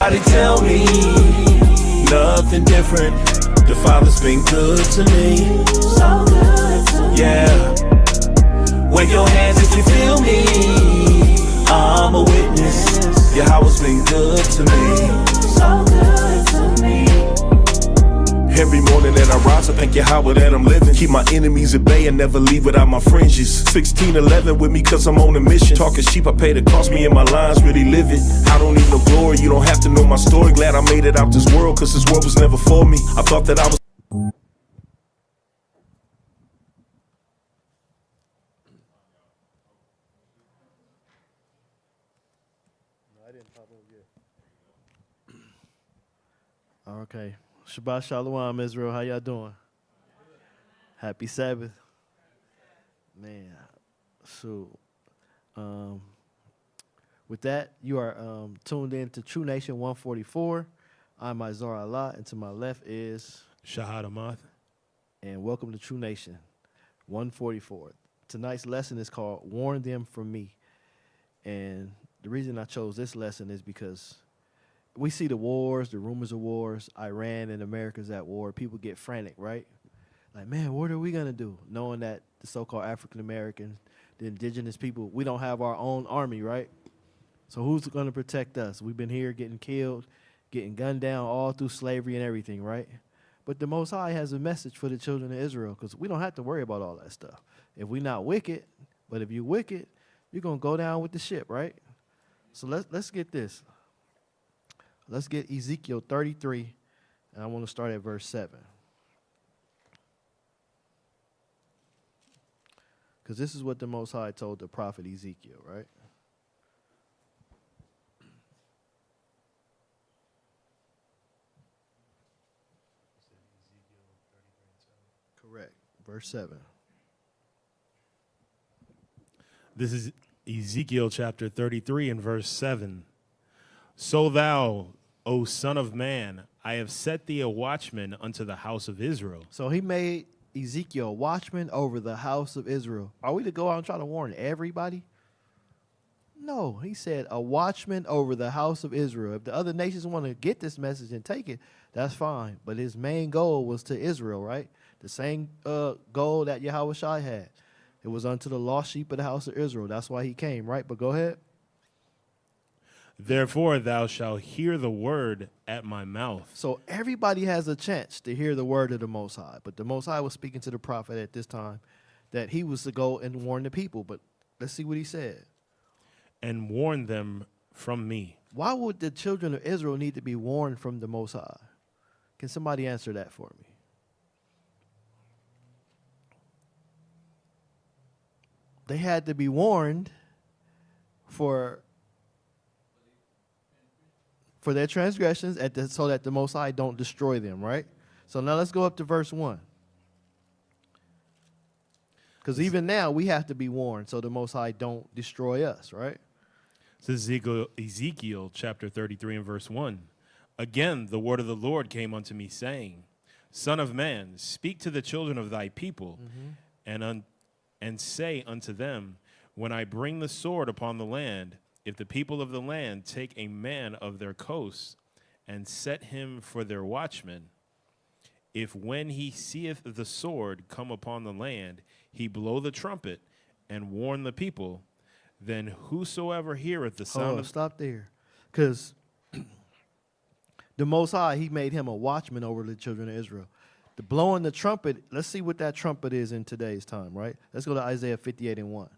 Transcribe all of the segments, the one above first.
Somebody tell me nothing different. The Father's been good to me. So good to me. Yeah. Wave your hands if you feel me. I'm a witness. Yahweh's been good to me. So good to me. Every morning that I rise, I thank Yahweh that I'm living. Keep my enemies at bay and never leave without my fringes. 1611 with me cause I'm on a mission. Talking sheep, I pay the cost, me and my lines really live it. I don't need no glory, you don't have to know my story. Glad I made it out this world cause this world was never for me. I thought that I was Okay. Shabbat Shalom, Israel. How y'all doing? Happy Sabbath. Man. So, with that, you are tuned in to True Nation 144. I'm Isaiah Allah, and to my left is Shahad Amath. And welcome to True Nation 144. Tonight's lesson is called Warn Them From Me. And the reason I chose this lesson is because we see the wars, the rumors of wars. Iran and America's at war. People get frantic, right? Like, man, what are we going to do? Knowing that the so-called African Americans, the indigenous people, we don't have our own army, right? So who's going to protect us? We've been here getting killed, getting gunned down all through slavery and everything, right? But the Most High has a message for the children of Israel because we don't have to worry about all that stuff. If we're not wicked, but if you're wicked, you're going to go down with the ship, right? So let's get this. Let's get Ezekiel 33, and I want to start at verse 7. Because this is what the Most High told the prophet Ezekiel, right? Correct. Verse 7. This is Ezekiel chapter 33 and verse 7. So thou, O son of man, I have set thee a watchman unto the house of Israel. So he made Ezekiel a watchman over the house of Israel. Are we to go out and try to warn everybody? No, he said a watchman over the house of Israel. If the other nations want to get this message and take it, that's fine. But his main goal was to Israel, right? The same goal that Yahweh Shai had. It was unto the lost sheep of the house of Israel. That's why he came, right? But go ahead. Therefore thou shalt hear the word at my mouth. So everybody has a chance to hear the word of the Most High. But the Most High was speaking to the prophet at this time that he was to go and warn the people. But let's see what he said. And warn them from me. Why would the children of Israel need to be warned from the Most High? Can somebody answer that for me? They had to be warned for their transgressions so that the Most High don't destroy them, right? So now let's go up to verse 1. Because even now we have to be warned so the Most High don't destroy us, right? This is Ezekiel chapter 33 and verse 1. Again, the word of the Lord came unto me, saying, Son of man, speak to the children of thy people, and say unto them, when I bring the sword upon the land, if the people of the land take a man of their coasts and set him for their watchman, if when he seeth the sword come upon the land, he blow the trumpet and warn the people, then whosoever heareth the sound of... Stop there. Because the Most High, he made him a watchman over the children of Israel. The blowing the trumpet, let's see what that trumpet is in today's time, right? Let's go to Isaiah 58 and 1.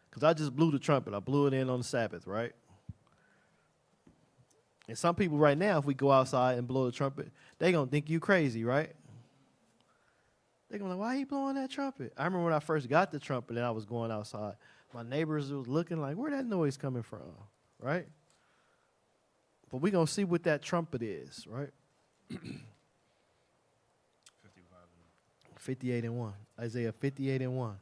Because I just blew the trumpet. I blew it in on the Sabbath, right? And some people right now, if we go outside and blow the trumpet, they're going to think you crazy, right? They're going to be like, why are you blowing that trumpet? I remember when I first got the trumpet and I was going outside. My neighbors was looking like, where that noise coming from, right? But we're going to see what that trumpet is, right? 58 and 1. Isaiah 58 and 1.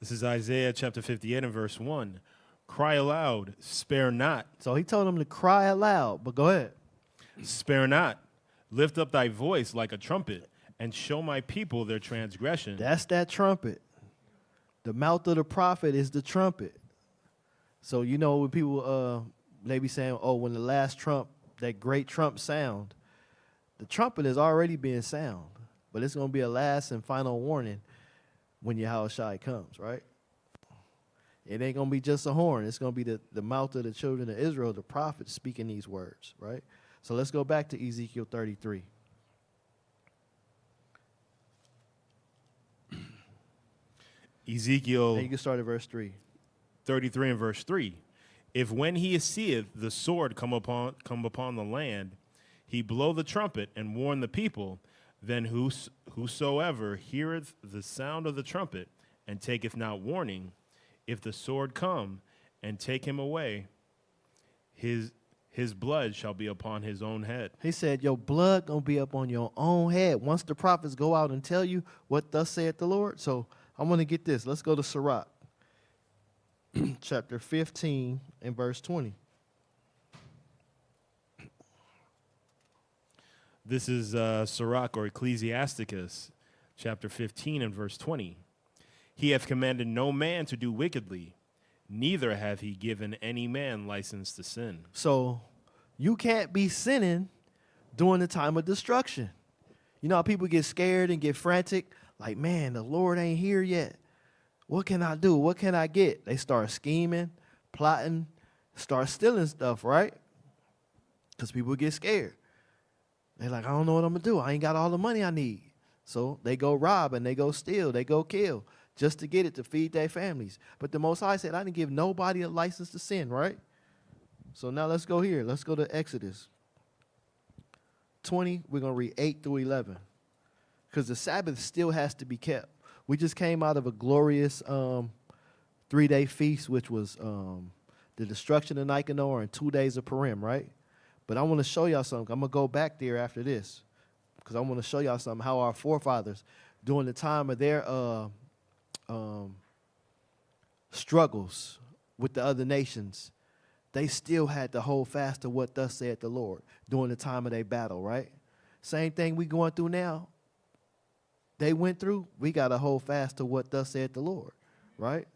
This is Isaiah chapter 58 and verse 1. Cry aloud, spare not. So he told them to cry aloud, but go ahead. Spare not. Lift up thy voice like a trumpet, and show my people their transgression. That's that trumpet. The mouth of the prophet is the trumpet. So, you know, when people, they be saying, oh, when the last trump, that great trump sound, the trumpet is already being sound, but it's going to be a last and final warning when Yahushua comes, right? It ain't going to be just a horn. It's going to be the mouth of the children of Israel, the prophets speaking these words, right? So let's go back to Ezekiel 33. Ezekiel And you can start at verse 3. 33 and verse 3. If when he seeth the sword come upon the land, he blow the trumpet and warn the people, then whosoever heareth the sound of the trumpet and taketh not warning, if the sword come and take him away, his blood shall be upon his own head. He said, your blood going to be up on your own head once the prophets go out and tell you what thus saith the Lord. So I want to get this. Let's go to Sirach, chapter 15 and verse 20. This is Sirach or Ecclesiasticus, chapter 15 and verse 20. He hath commanded no man to do wickedly, neither hath he given any man license to sin. So you can't be sinning during the time of destruction. You know how people get scared and get frantic? Like, man, the Lord ain't here yet. What can I do? What can I get? They start scheming, plotting, start stealing stuff, right? Because people get scared. They're like, I don't know what I'm going to do. I ain't got all the money I need. So they go rob and they go steal, they go kill just to get it to feed their families. But the Most High said, I didn't give nobody a license to sin, right? So now let's go here. Let's go to Exodus 20. We're going to read 8 through 11. Because the Sabbath still has to be kept. We just came out of a glorious 3-day feast, which was the destruction of Nicanor and 2 days of Purim, right? But I want to show y'all something. I'm going to go back there after this because I want to show y'all something, how our forefathers, during the time of their struggles with the other nations, they still had to hold fast to what thus said the Lord during the time of their battle, right? Same thing we going through now. They went through, we got to hold fast to what thus said the Lord, right?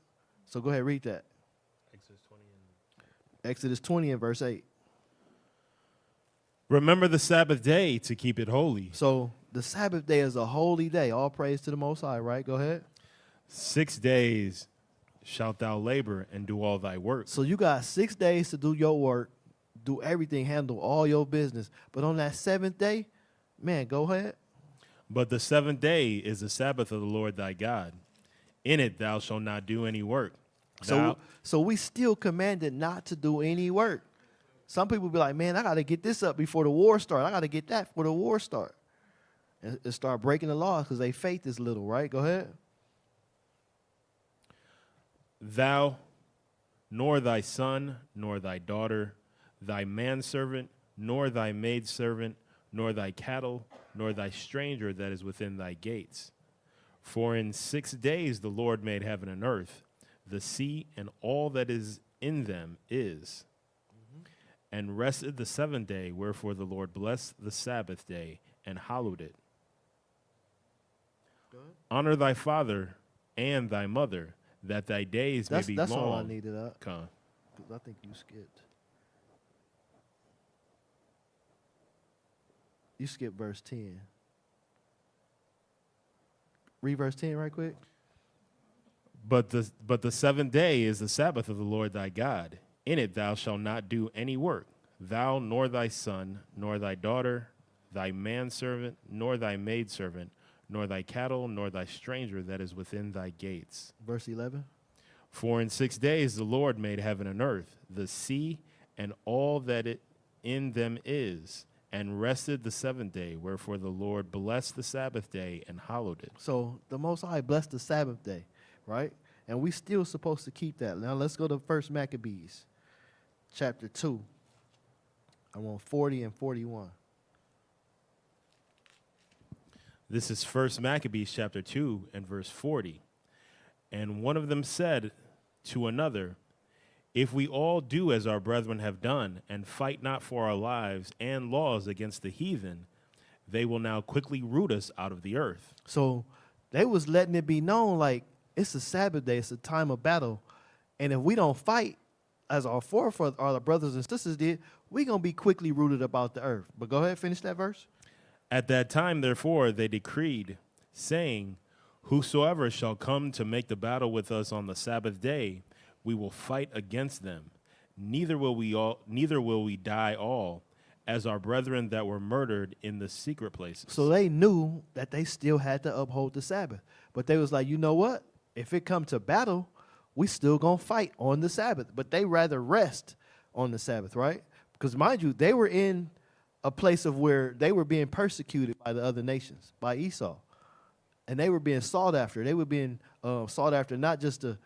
So go ahead, read that. Exodus 20 and verse 8. Remember the Sabbath day to keep it holy. So the Sabbath day is a holy day. All praise to the Most High, right? Go ahead. 6 days shalt thou labor and do all thy work. So you got 6 days to do your work, do everything, handle all your business. But on that 7th day, man, go ahead. But the 7th day is the Sabbath of the Lord thy God. In it thou shalt not do any work. So we still commanded not to do any work. Some people be like, man, I got to get this up before the war start. I got to get that before the war start. And start breaking the laws because their faith is little, right? Go ahead. Thou, nor thy son, nor thy daughter, thy manservant, nor thy maidservant, nor thy cattle, nor thy stranger that is within thy gates. For in 6 days the Lord made heaven and earth, the sea and all that is in them is, and rested the 7th day, wherefore the Lord blessed the Sabbath day and hallowed it. Honor thy father and thy mother, that thy days may be long. That's all I needed up. Come. I think you skipped. You skipped verse 10. Read verse 10 right quick. But the 7th day is the Sabbath of the Lord thy God. In it thou shalt not do any work, thou nor thy son, nor thy daughter, thy manservant, nor thy maidservant, nor thy cattle, nor thy stranger that is within thy gates. Verse 11. For in 6 days the Lord made heaven and earth, the sea, and all that it in them is, and rested the 7th day, wherefore the Lord blessed the Sabbath day and hallowed it. So the Most High blessed the Sabbath day, right? And we still supposed to keep that. Now let's go to 1 Maccabees, chapter 2. I want 40 and 41. This is 1 Maccabees chapter 2 and verse 40. And one of them said to another, if we all do as our brethren have done, and fight not for our lives and laws against the heathen, they will now quickly root us out of the earth. So they was letting it be known, like, it's a Sabbath day. It's a time of battle. And if we don't fight, as our forefathers, our brothers and sisters did, we're going to be quickly rooted about the earth. But go ahead, finish that verse. At that time, therefore, they decreed, saying, whosoever shall come to make the battle with us on the Sabbath day, we will fight against them. Neither will we die all, as our brethren that were murdered in the secret places. So they knew that they still had to uphold the Sabbath. But they was like, you know what? If it come to battle, we still going to fight on the Sabbath. But they rather rest on the Sabbath, right? Because mind you, they were in a place of where they were being persecuted by the other nations, by Esau. And they were being sought after. They were being sought after not just to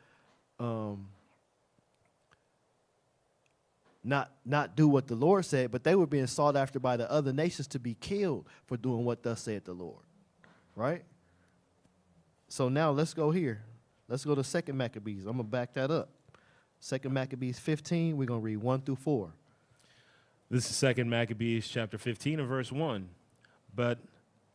not do what the Lord said, but they were being sought after by the other nations to be killed for doing what thus said the Lord, right? So now let's go here. Let's go to 2 Maccabees. I'm going to back that up. 2 Maccabees 15, we're going to read 1 through 4. This is 2 Maccabees chapter 15 and verse 1. But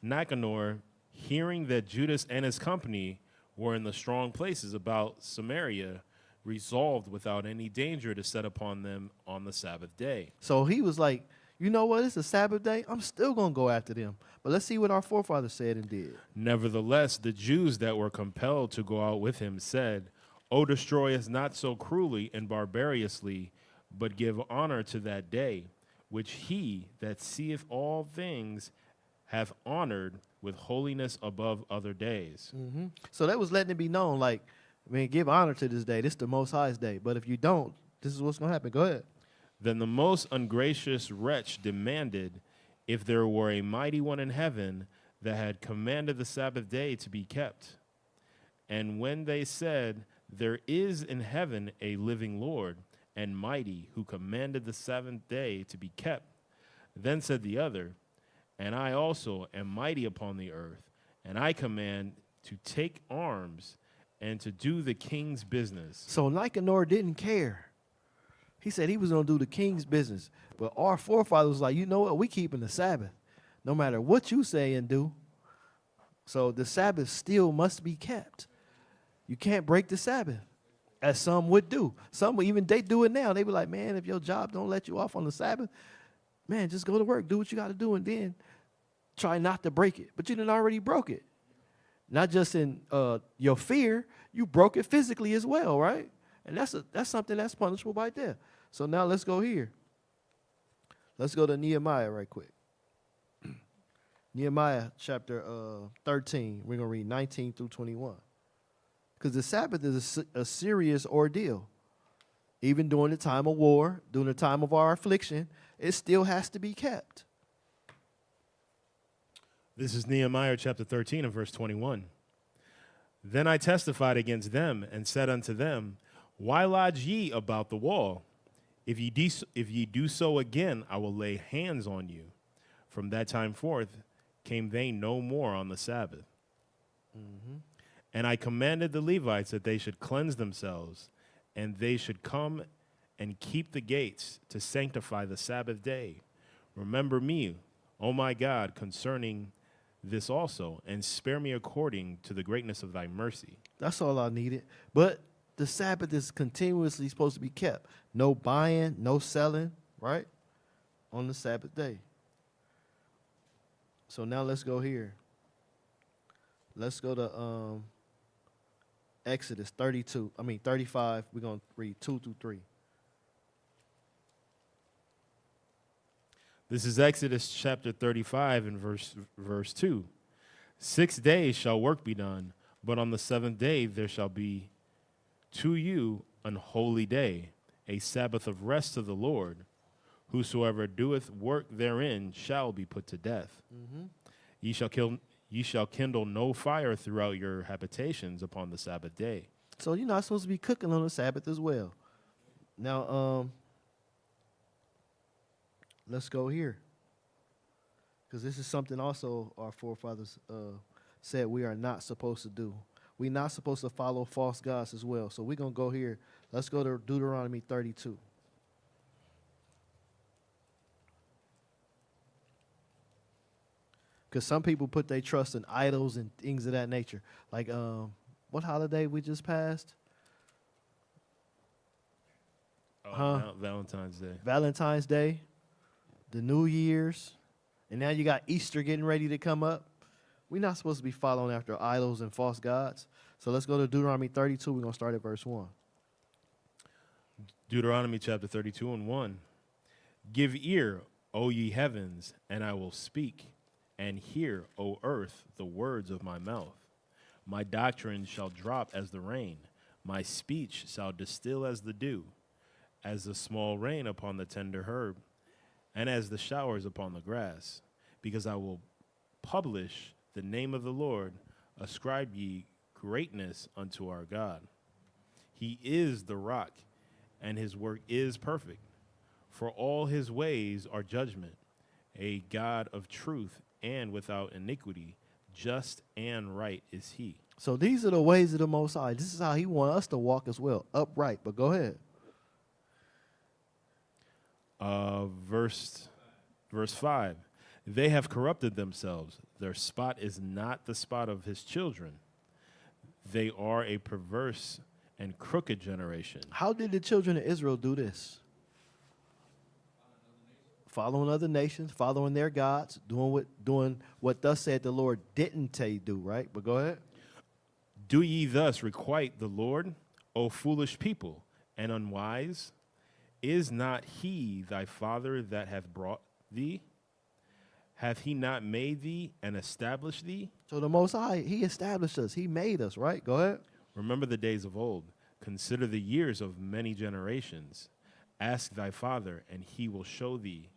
Nicanor, hearing that Judas and his company were in the strong places about Samaria, resolved without any danger to set upon them on the Sabbath day. So he was like, you know what? It's a Sabbath day. I'm still going to go after them. But let's see what our forefathers said and did. Nevertheless, the Jews that were compelled to go out with him said, O destroy us not so cruelly and barbarously, but give honor to that day, which he that seeth all things hath honored with holiness above other days. Mm-hmm. So that was letting it be known, like, man, give honor to this day. This is the Most High's day. But if you don't, this is what's going to happen. Go ahead. Then the most ungracious wretch demanded if there were a mighty one in heaven that had commanded the Sabbath day to be kept. And when they said, there is in heaven a living Lord and mighty who commanded the seventh day to be kept, then said the other, and I also am mighty upon the earth, and I command to take arms and to do the king's business. So Nicanor didn't care. He said he was going to do the king's business. But our forefathers was like, you know what? We keeping the Sabbath, no matter what you say and do. So the Sabbath still must be kept. You can't break the Sabbath, as some would do. Some even they do it now. They be like, man, if your job don't let you off on the Sabbath, man, just go to work, do what you got to do, and then try not to break it. But you done already broke it. Not just in your fear, you broke it physically as well, right? And that's something that's punishable right there. So now let's go here. Let's go to Nehemiah right quick. Nehemiah chapter 13. We're going to read 19 through 21. Because the Sabbath is a serious ordeal. Even during the time of war, during the time of our affliction, it still has to be kept. This is Nehemiah chapter 13 and verse 21. Then I testified against them and said unto them, why lodge ye about the wall? If ye do so again, I will lay hands on you. From that time forth came they no more on the Sabbath. Mm-hmm. And I commanded the Levites that they should cleanse themselves, and they should come and keep the gates to sanctify the Sabbath day. Remember me, O my God, concerning this also, and spare me according to the greatness of thy mercy. That's all I needed. But the Sabbath is continuously supposed to be kept. No buying, no selling, right? On the Sabbath day. So now let's go here. Let's go to Exodus 35. We're going to read 2 through 3. This is Exodus chapter 35 and verse 2. 6 days shall work be done, but on the seventh day there shall be to you an holy day, a Sabbath of rest to the Lord. Whosoever doeth work therein shall be put to death. Mm-hmm. Ye shall kindle no fire throughout your habitations upon the Sabbath day. So you're not supposed to be cooking on the Sabbath as well. Now, let's go here. Because this is something also our forefathers said we are not supposed to do. We're not supposed to follow false gods as well. So we're going to go here. Let's go to Deuteronomy 32. Because some people put their trust in idols and things of that nature. Like what holiday we just passed? Valentine's Day. Valentine's Day, the New Year's, and now you got Easter getting ready to come up. We're not supposed to be following after idols and false gods. So let's go to Deuteronomy 32. We're going to start at verse 1. Deuteronomy chapter 32 and 1. Give ear, O ye heavens, and I will speak, and hear, O earth, the words of my mouth. My doctrine shall drop as the rain, my speech shall distill as the dew, as the small rain upon the tender herb, and as the showers upon the grass. Because I will publish the name of the Lord, ascribe ye greatness unto our God. He is the rock, and his work is perfect. For all his ways are judgment, a God of truth and without iniquity, just and right is he. So these are the ways of the Most High. This is how he wants us to walk as well, upright. But go ahead. Verse 5. They have corrupted themselves. Their spot is not the spot of his children. They are a perverse and crooked generation. How did the children of Israel do this? Following other nations, following their gods, doing what thus said the Lord didn't they do, right? But go ahead. Do ye thus requite the Lord, O foolish people, and unwise? Is not he thy father that hath brought thee? Hath he not made thee and established thee? So the Most High, he established us. He made us, right? Go ahead. Remember the days of old. Consider the years of many generations. Ask thy father, and he will show thee,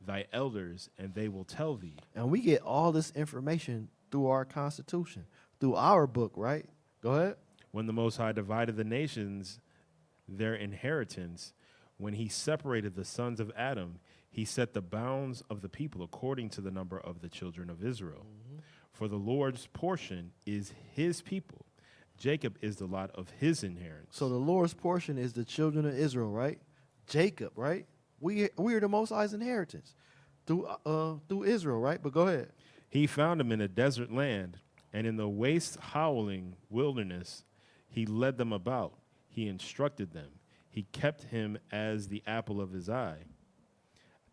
thy elders, and they will tell thee. And we get all this information through our Constitution, through our book, right? Go ahead. When the Most High divided the nations their inheritance, when he separated the sons of Adam, he set the bounds of the people according to the number of the children of Israel. Mm-hmm. For the Lord's portion is his people. Jacob is the lot of his inheritance. So the Lord's portion is the children of Israel, right? Jacob, right? We are the Most High's inheritance through Israel, right? But go ahead. He found him in a desert land, and in the waste howling wilderness, he led them about. He instructed them. He kept him as the apple of his eye.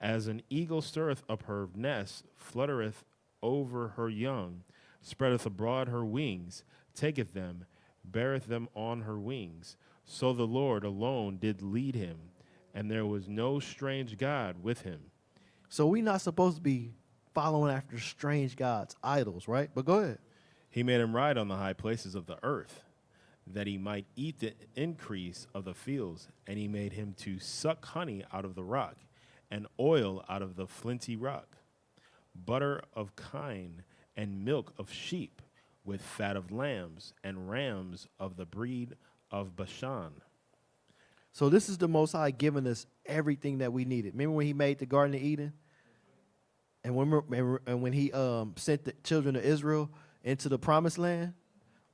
As an eagle stirreth up her nest, fluttereth over her young, spreadeth abroad her wings, taketh them, beareth them on her wings. So the Lord alone did lead him, and there was no strange God with him. So we're not supposed to be following after strange gods, idols, right? But go ahead. He made him ride on the high places of the earth, that he might eat the increase of the fields, and he made him to suck honey out of the rock, and oil out of the flinty rock, butter of kine, and milk of sheep, with fat of lambs, and rams of the breed of Bashan. So this is the Most High giving us everything that we needed. Remember when he made the Garden of Eden? And when he sent the children of Israel into the Promised Land?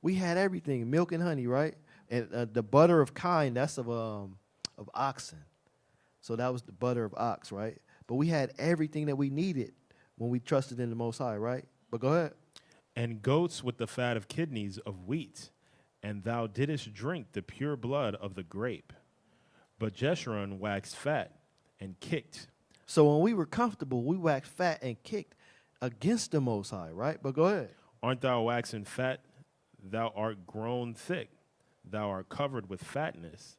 We had everything, milk and honey, right? And the butter of kine, that's of oxen. So that was the butter of ox, right? But we had everything that we needed when we trusted in the Most High, right? But go ahead. And goats with the fat of kidneys of wheat, and thou didst drink the pure blood of the grape. But Jeshurun waxed fat and kicked. So when we were comfortable, we waxed fat and kicked against the Most High, right? But go ahead. Aren't thou waxen fat? Thou art grown thick. Thou art covered with fatness.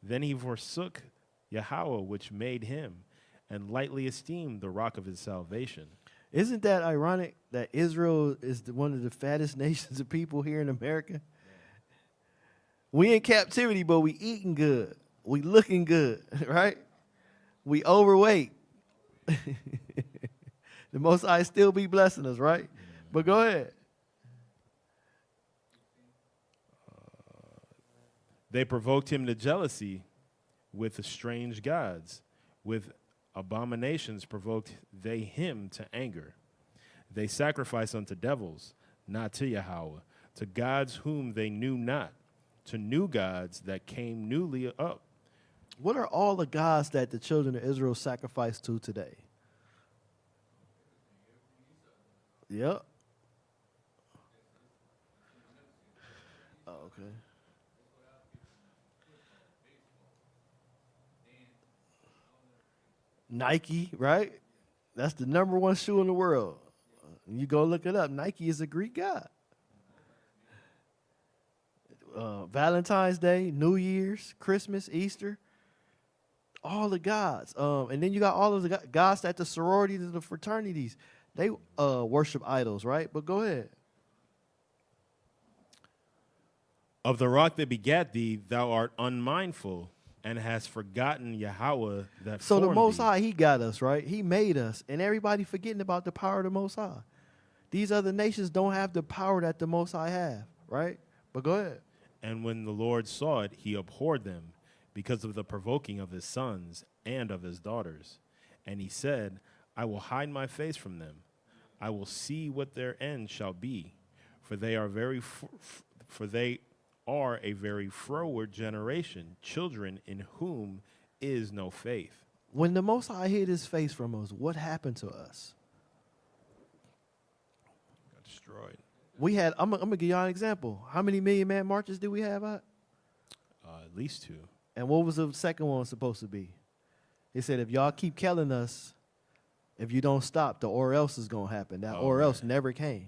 Then he forsook Yahweh, which made him, and lightly esteemed the rock of his salvation. Isn't that ironic that Israel is one of the fattest nations of people here in America? We in captivity, but we eating good. We looking good, right? We overweight. The Most High still be blessing us, right? But go ahead. They provoked him to jealousy with the strange gods. With abominations provoked they him to anger. They sacrificed unto devils, not to Yahweh, to gods whom they knew not, to new gods that came newly up. What are all the gods that the children of Israel sacrifice to today? Yep. Oh, okay. Nike, right? That's the number one shoe in the world. You go look it up. Nike is a Greek god. Valentine's Day, New Year's, Christmas, Easter, all the gods. And then you got all of the gods at the sororities and the fraternities. They worship idols, right? But go ahead. Of the rock that begat thee, thou art unmindful, and hast forgotten Yahweh that So the formed Most thee. High, he got us, right? He made us, and everybody forgetting about the power of the Most High. These other nations don't have the power that the Most High have, right? But go ahead. And when the Lord saw it, he abhorred them because of the provoking of his sons and of his daughters. And he said, I will hide my face from them. I will see what their end shall be, for they are a very froward generation, children in whom is no faith. When the Most High hid his face from us, what happened to us? Got destroyed. We had, I'm going to give y'all an example. How many Million Man marches did we have out? At least 2. And what was the second one supposed to be? He said, if y'all keep killing us, if you don't stop, the or else is going to happen. That or else never came.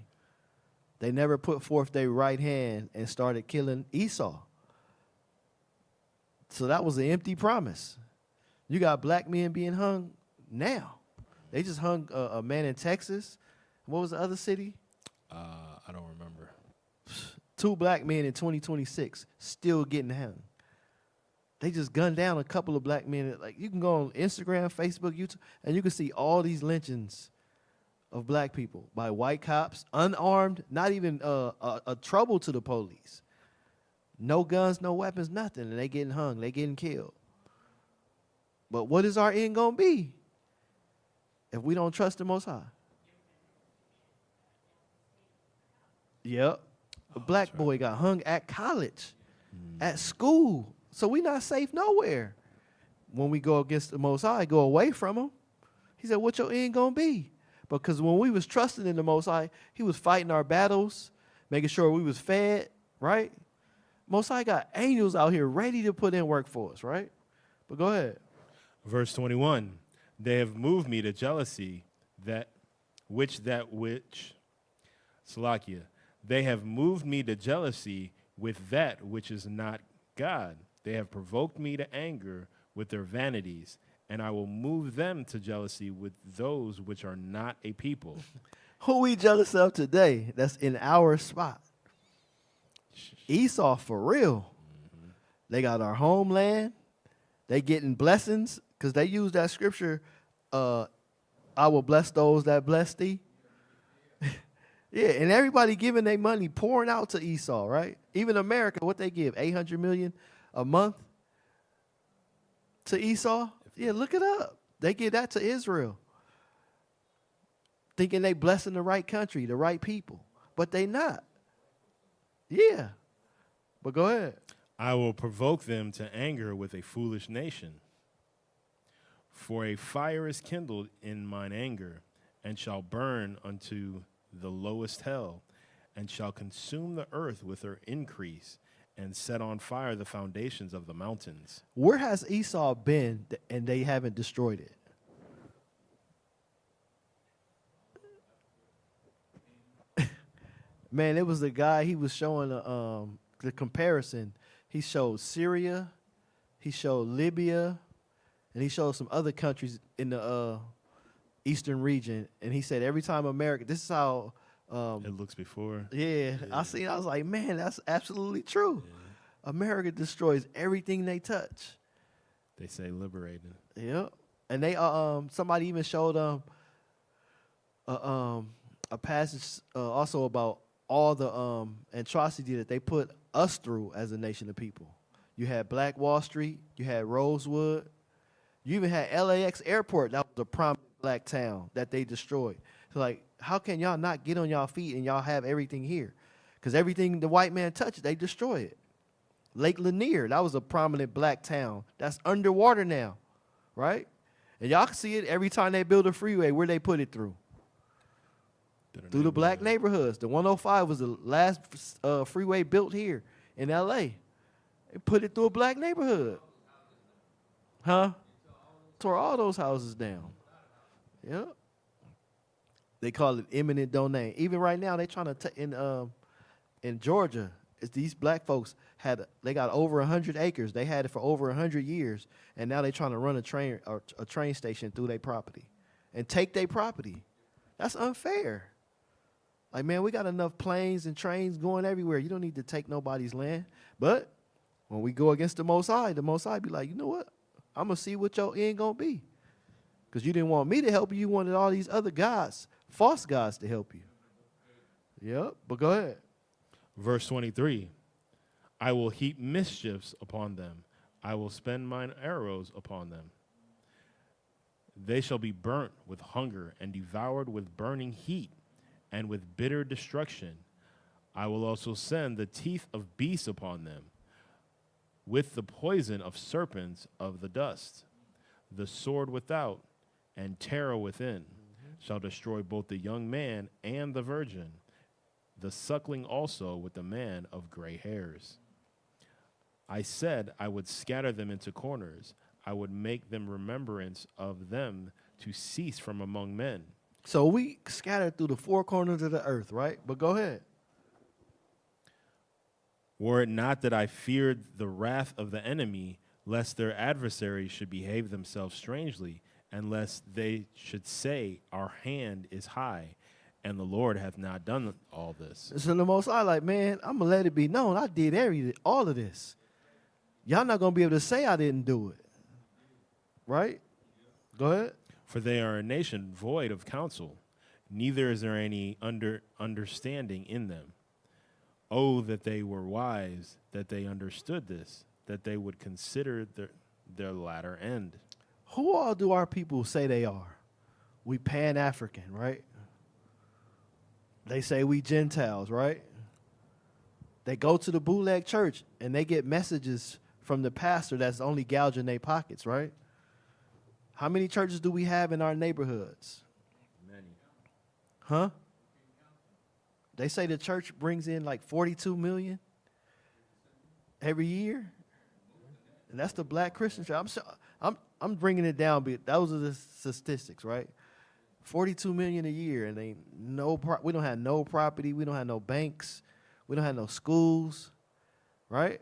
They never put forth their right hand and started killing Esau. So that was an empty promise. You got black men being hung now. They just hung a man in Texas. What was the other city? I don't remember. 2 black men in 2026 still getting hung. They just gunned down a couple of black men. Like, you can go on Instagram, Facebook, YouTube, and you can see all these lynchings of black people by white cops, unarmed, not even a trouble to the police. No guns, no weapons, nothing, and they getting hung, they getting killed. But what is our end gonna be if we don't trust the Most High? Yep. A black boy got hung at college, at school. So we not safe nowhere. When we go against the Most High, go away from him. He said, what your end gonna be? Because when we was trusting in the Most High, he was fighting our battles, making sure we was fed, right? Most High got angels out here ready to put in work for us, right? But go ahead. Verse 21, they have moved me to jealousy, Salakia, they have moved me to jealousy with that which is not God. They have provoked me to anger with their vanities, and I will move them to jealousy with those which are not a people. Who we jealous of today that's in our spot? Esau, for real. They got our homeland. They getting blessings because they use that scripture, I will bless those that bless thee. Yeah, and everybody giving their money, pouring out to Esau, right? Even America, what they give, $800 million a month to Esau? Yeah, look it up. They give that to Israel, thinking they blessing the right country, the right people, but they not. Yeah, but go ahead. I will provoke them to anger with a foolish nation. For a fire is kindled in mine anger, and shall burn unto the lowest hell, and shall consume the earth with her increase, and set on fire the foundations of the mountains. Where has Esau been and they haven't destroyed it? Man, it was the guy, he was showing the comparison. He showed Syria, he showed Libya, and he showed some other countries in the eastern region. And he said every time America, this is how It looks before. yeah, I was like, man, that's absolutely true. Yeah. America destroys everything they touch. They say liberated. Yep. And they somebody even showed a passage also about all the atrocity that they put us through as a nation of people. You had Black Wall Street, you had Rosewood, you even had LAX Airport. That was a prominent black town that they destroyed. So like, how can y'all not get on y'all feet and y'all have everything here? Because everything the white man touched, they destroy it. Lake Lanier, that was a prominent black town. That's underwater now, right? And y'all can see it every time they build a freeway, where they put it through. Through the black neighborhoods. The 105 was the last freeway built here in L.A. They put it through a black neighborhood. Huh? tore all those houses down. Yep. They call it eminent domain. Even right now, they trying to in Georgia. It's these black folks they got over 100 acres. They had it for over 100 years, and now they trying to run a train station through their property, and take their property. That's unfair. Like, man, we got enough planes and trains going everywhere. You don't need to take nobody's land. But when we go against the Most High be like, you know what? I'm gonna see what your end gonna be, because you didn't want me to help you. You wanted all these other gods, false gods, to help you. Yep. But go ahead. Verse 23, I will heap mischiefs upon them. I will spend mine arrows upon them. They shall be burnt with hunger and devoured with burning heat and with bitter destruction. I will also send the teeth of beasts upon them, with the poison of serpents of the dust. The sword without and terror within shall destroy both the young man and the virgin, the suckling also with the man of gray hairs. I said I would scatter them into corners. I would make them remembrance of them to cease from among men. So we scattered through the four corners of the earth, right? But go ahead. Were it not that I feared the wrath of the enemy, lest their adversaries should behave themselves strangely, and lest they should say, our hand is high, and the Lord hath not done all this. So the Most High, like, man, I'm going to let it be known. I did all of this. Y'all not going to be able to say I didn't do it. Right? Go ahead. For they are a nation void of counsel, neither is there any understanding in them. Oh, that they were wise, that they understood this, that they would consider their latter end. Who all do our people say they are? We Pan-African, right? They say we Gentiles, right? They go to the bootleg church and they get messages from the pastor that's only gouging their pockets, right? How many churches do we have in our neighborhoods? Many. Huh? They say the church brings in like 42 million every year. And that's the black Christian church. I'm bringing it down, but those are the statistics, right? 42 million a year, and we don't have no property, we don't have no banks, we don't have no schools, right?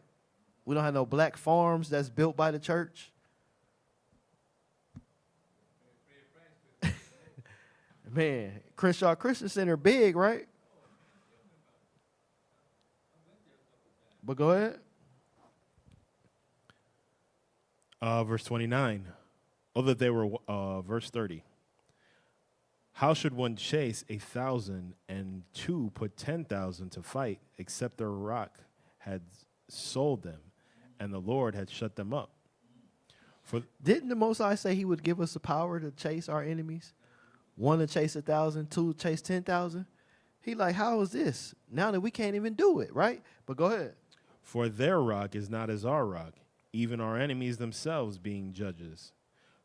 We don't have no black farms that's built by the church. Man, Crenshaw Christian Center big, right? But go ahead. Verse 29. Oh, that they were, verse 30. How should one chase 1,000 and two put 10,000 to fight, except their rock had sold them, and the Lord had shut them up? For didn't the Most High say he would give us the power to chase our enemies? One to chase 1,000, two to chase 10,000. He like, how is this? Now that we can't even do it, right? But go ahead. For their rock is not as our rock, even our enemies themselves being judges.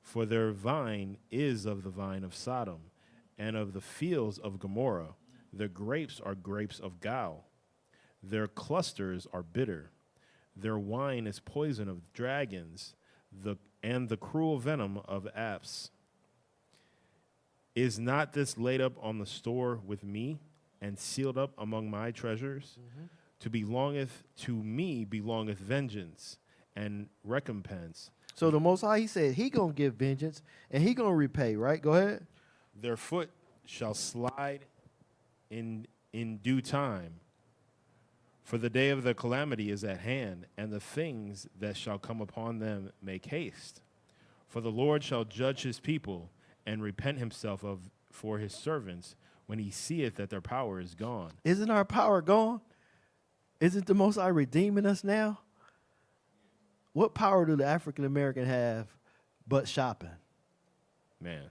For their vine is of the vine of Sodom, and of the fields of Gomorrah. Their grapes are grapes of gall. Their clusters are bitter. Their wine is poison of dragons, and the cruel venom of asps. Is not this laid up on the store with me, and sealed up among my treasures? To me belongeth vengeance and recompense. So the Most High, he said he going to give vengeance, and he going to repay, right? Go ahead. Their foot shall slide in due time, for the day of their calamity is at hand, and the things that shall come upon them make haste. For the Lord shall judge his people, and repent himself for his servants, when he seeth that their power is gone. Isn't our power gone? Isn't the Most High redeeming us now? What power do the African American have but shopping? Man.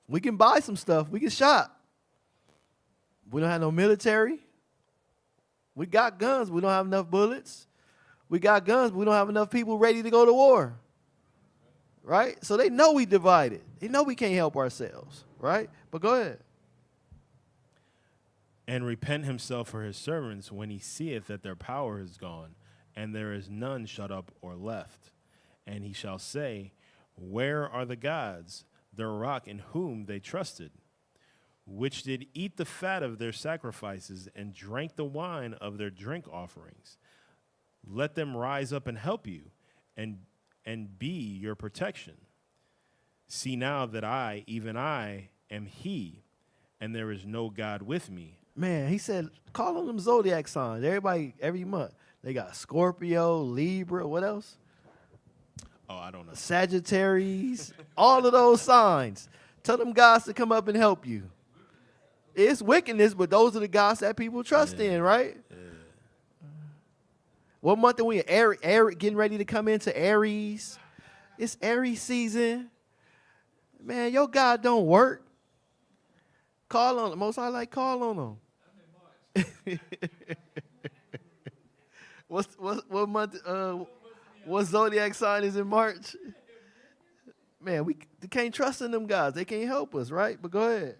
We can buy some stuff. We can shop. We don't have no military. We got guns. We don't have enough bullets. We got guns. But we don't have enough people ready to go to war. Right? So they know we divided. They know we can't help ourselves. Right? But go ahead. And repent himself for his servants when he seeth that their power is gone, and there is none shut up or left. And he shall say, Where are the gods, the rock in whom they trusted, which did eat the fat of their sacrifices and drank the wine of their drink offerings? Let them rise up and help you and be your protection. See now that I, even I, am he, and there is no God with me. Man, he said, call on them zodiac signs. Everybody, every month. They got Scorpio, Libra, what else? Oh, I don't know. Sagittarius, all of those signs. Tell them gods to come up and help you. It's wickedness, but those are the gods that people trust in, right? Yeah. What month are we in? Aries, getting ready to come into Aries. It's Aries season. Man, your God don't work. Call on them. Most I like call on them. What month? What zodiac sign is in March? Man, we can't trust in them guys. They can't help us, right? But go ahead.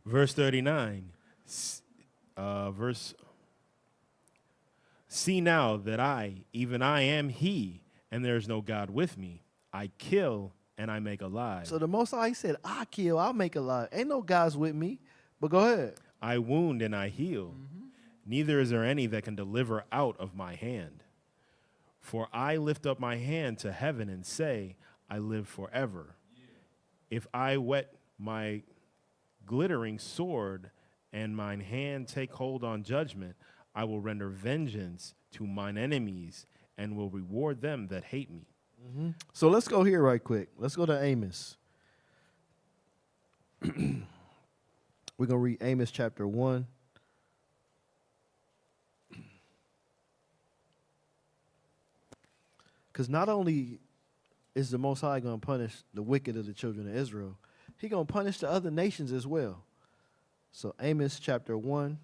Verse 39. See now that I, even I am he, and there is no God with me. I kill and I make alive. So the Most High said, I kill, I'll make alive. Ain't no gods with me. But go ahead. I wound and I heal. Mm-hmm. Neither is there any that can deliver out of my hand. For I lift up my hand to heaven and say, I live forever. Yeah. If I whet my glittering sword and mine hand take hold on judgment, I will render vengeance to mine enemies and will reward them that hate me. Mm-hmm. So let's go here right quick. Let's go to Amos. We're going to read Amos chapter 1. Because not only is the Most High going to punish the wicked of the children of Israel, he's going to punish the other nations as well. So Amos chapter 1,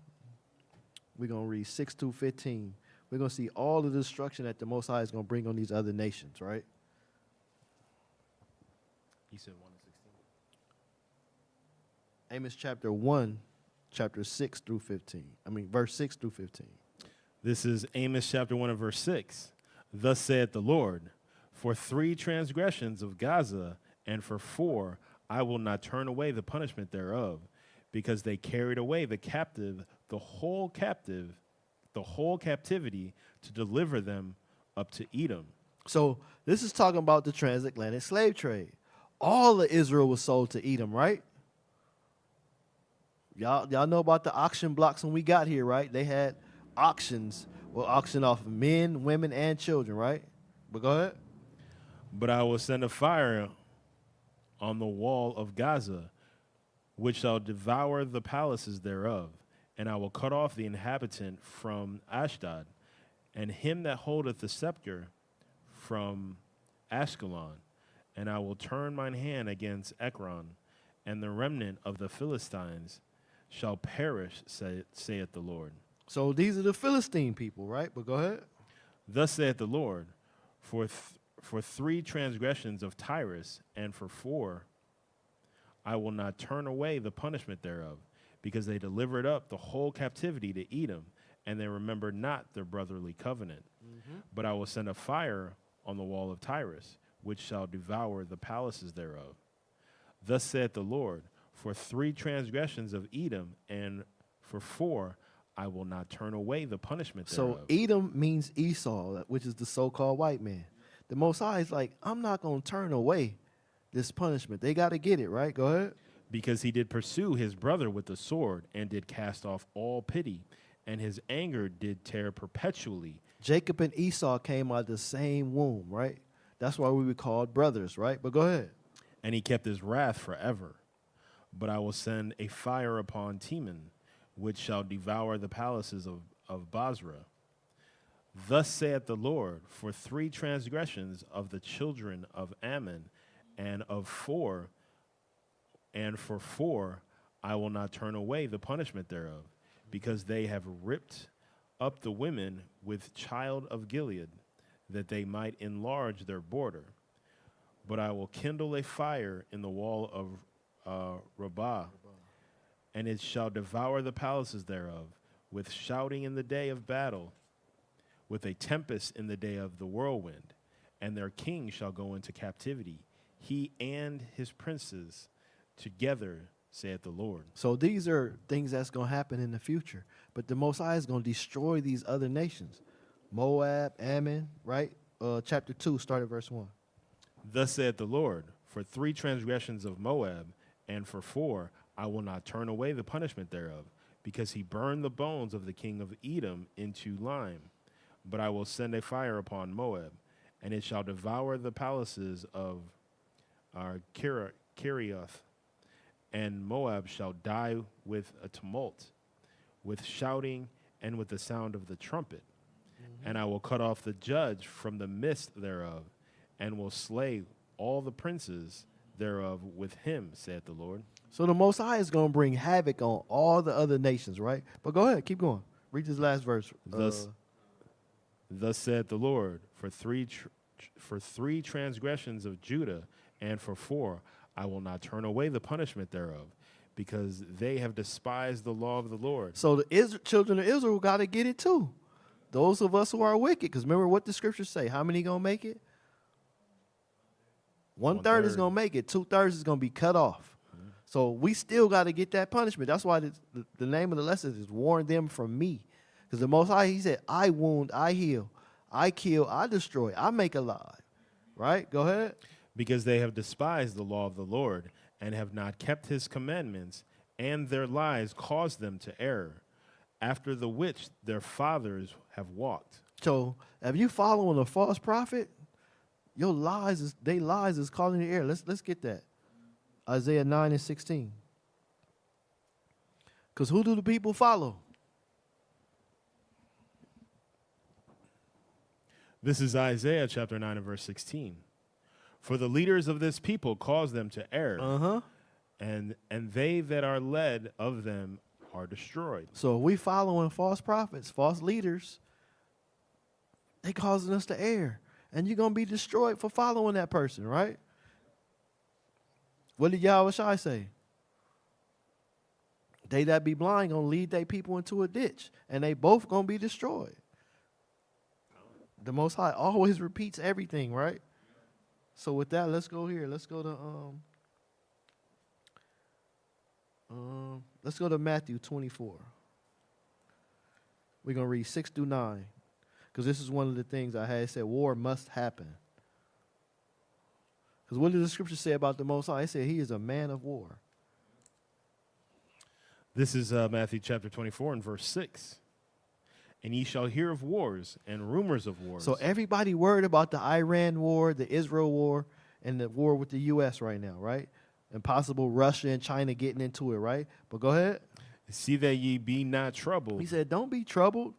we're going to read 6 through 15. We're going to see all the destruction that the Most High is going to bring on these other nations, right? You said 1 to 16. Amos chapter 1, chapter 6 through 15. Verse 6 through 15. This is Amos chapter 1 and verse 6. Thus saith the Lord, for 3 transgressions of Gaza, and for 4, I will not turn away the punishment thereof, because they carried away the captive, the whole captivity, to deliver them up to Edom. So this is talking about the transatlantic slave trade. All of Israel was sold to Edom, right? Y'all know about the auction blocks when we got here, right? They had auctions. We'll auction off men, women, and children, right? But go ahead. But I will send a fire on the wall of Gaza, which shall devour the palaces thereof. And I will cut off the inhabitant from Ashdod, and him that holdeth the scepter from Ashkelon. And I will turn mine hand against Ekron, and the remnant of the Philistines shall perish, saith the Lord. So these are the Philistine people, right? But go ahead. Thus saith the Lord, for 3 transgressions of Tyrus, and for 4, I will not turn away the punishment thereof, because they delivered up the whole captivity to Edom, and they remembered not their brotherly covenant. Mm-hmm. But I will send a fire on the wall of Tyrus, which shall devour the palaces thereof. Thus saith the Lord, for 3 transgressions of Edom, and for 4, I will not turn away the punishment thereof. So Edom means Esau, which is the so-called white man. The Most High is like, I'm not going to turn away this punishment. They got to get it, right? Go ahead. Because he did pursue his brother with the sword, and did cast off all pity, and his anger did tear perpetually. Jacob and Esau came out of the same womb, right? That's why we were called brothers, right? But go ahead. And he kept his wrath forever. But I will send a fire upon Teman, which shall devour the palaces of Basra. Thus saith the Lord, for 3 transgressions of the children of Ammon, and for 4, I will not turn away the punishment thereof, because they have ripped up the women with child of Gilead, that they might enlarge their border. But I will kindle a fire in the wall of Rabbah, and it shall devour the palaces thereof, with shouting in the day of battle, with a tempest in the day of the whirlwind, and their king shall go into captivity, he and his princes together, saith the Lord. So these are things that's going to happen in the future. But the Most High is going to destroy these other nations. Moab, Ammon, right? Chapter 2, start at verse 1. Thus saith the Lord, for 3 transgressions of Moab, and for 4, I will not turn away the punishment thereof, because he burned the bones of the king of Edom into lime. But I will send a fire upon Moab, and it shall devour the palaces of Kerioth, and Moab shall die with a tumult, with shouting, and with the sound of the trumpet. And I will cut off the judge from the midst thereof, and will slay all the princes thereof with him, saith the Lord. So the Most High is going to bring havoc on all the other nations, right? But go ahead, keep going. Read this last verse. Thus saith the Lord, for 3 transgressions of Judah, and for 4, I will not turn away the punishment thereof, because they have despised the law of the Lord. So the children of Israel got to get it too. Those of us who are wicked, because remember what the scriptures say. How many going to make it? 1/3 is going to make it. 2/3 is going to be cut off. Mm-hmm. So we still got to get that punishment. That's why the name of the lesson is warn them from me. Because the Most High, he said, I wound, I heal, I kill, I destroy, I make alive. Right? Go ahead. Because they have despised the law of the Lord, and have not kept his commandments, and their lies caused them to err, after the which their fathers have walked. So if you following a false prophet, your lies is calling the air. Let's get that. Isaiah 9 and 16. Because who do the people follow? This is Isaiah chapter 9 and verse 16. For the leaders of this people cause them to err, and they that are led of them are destroyed. So if we following false prophets, false leaders, they causing us to err. And you're going to be destroyed for following that person, right? What did Yahweh Shai say? They that be blind going to lead their people into a ditch. And they both going to be destroyed. The Most High always repeats everything, right? So with that, let's go here. Let's go to Matthew 24. We're going to read 6 through 9. Because this is one of the things I had said, war must happen. Because what did the scripture say about the Most High? It said he is a man of war. This is Matthew chapter 24 and verse 6. And ye shall hear of wars and rumors of wars. So everybody worried about the Iran war, the Israel war, and the war with the U.S. right now, right? And possible Russia and China getting into it, right? But go ahead. See that ye be not troubled. He said, don't be troubled,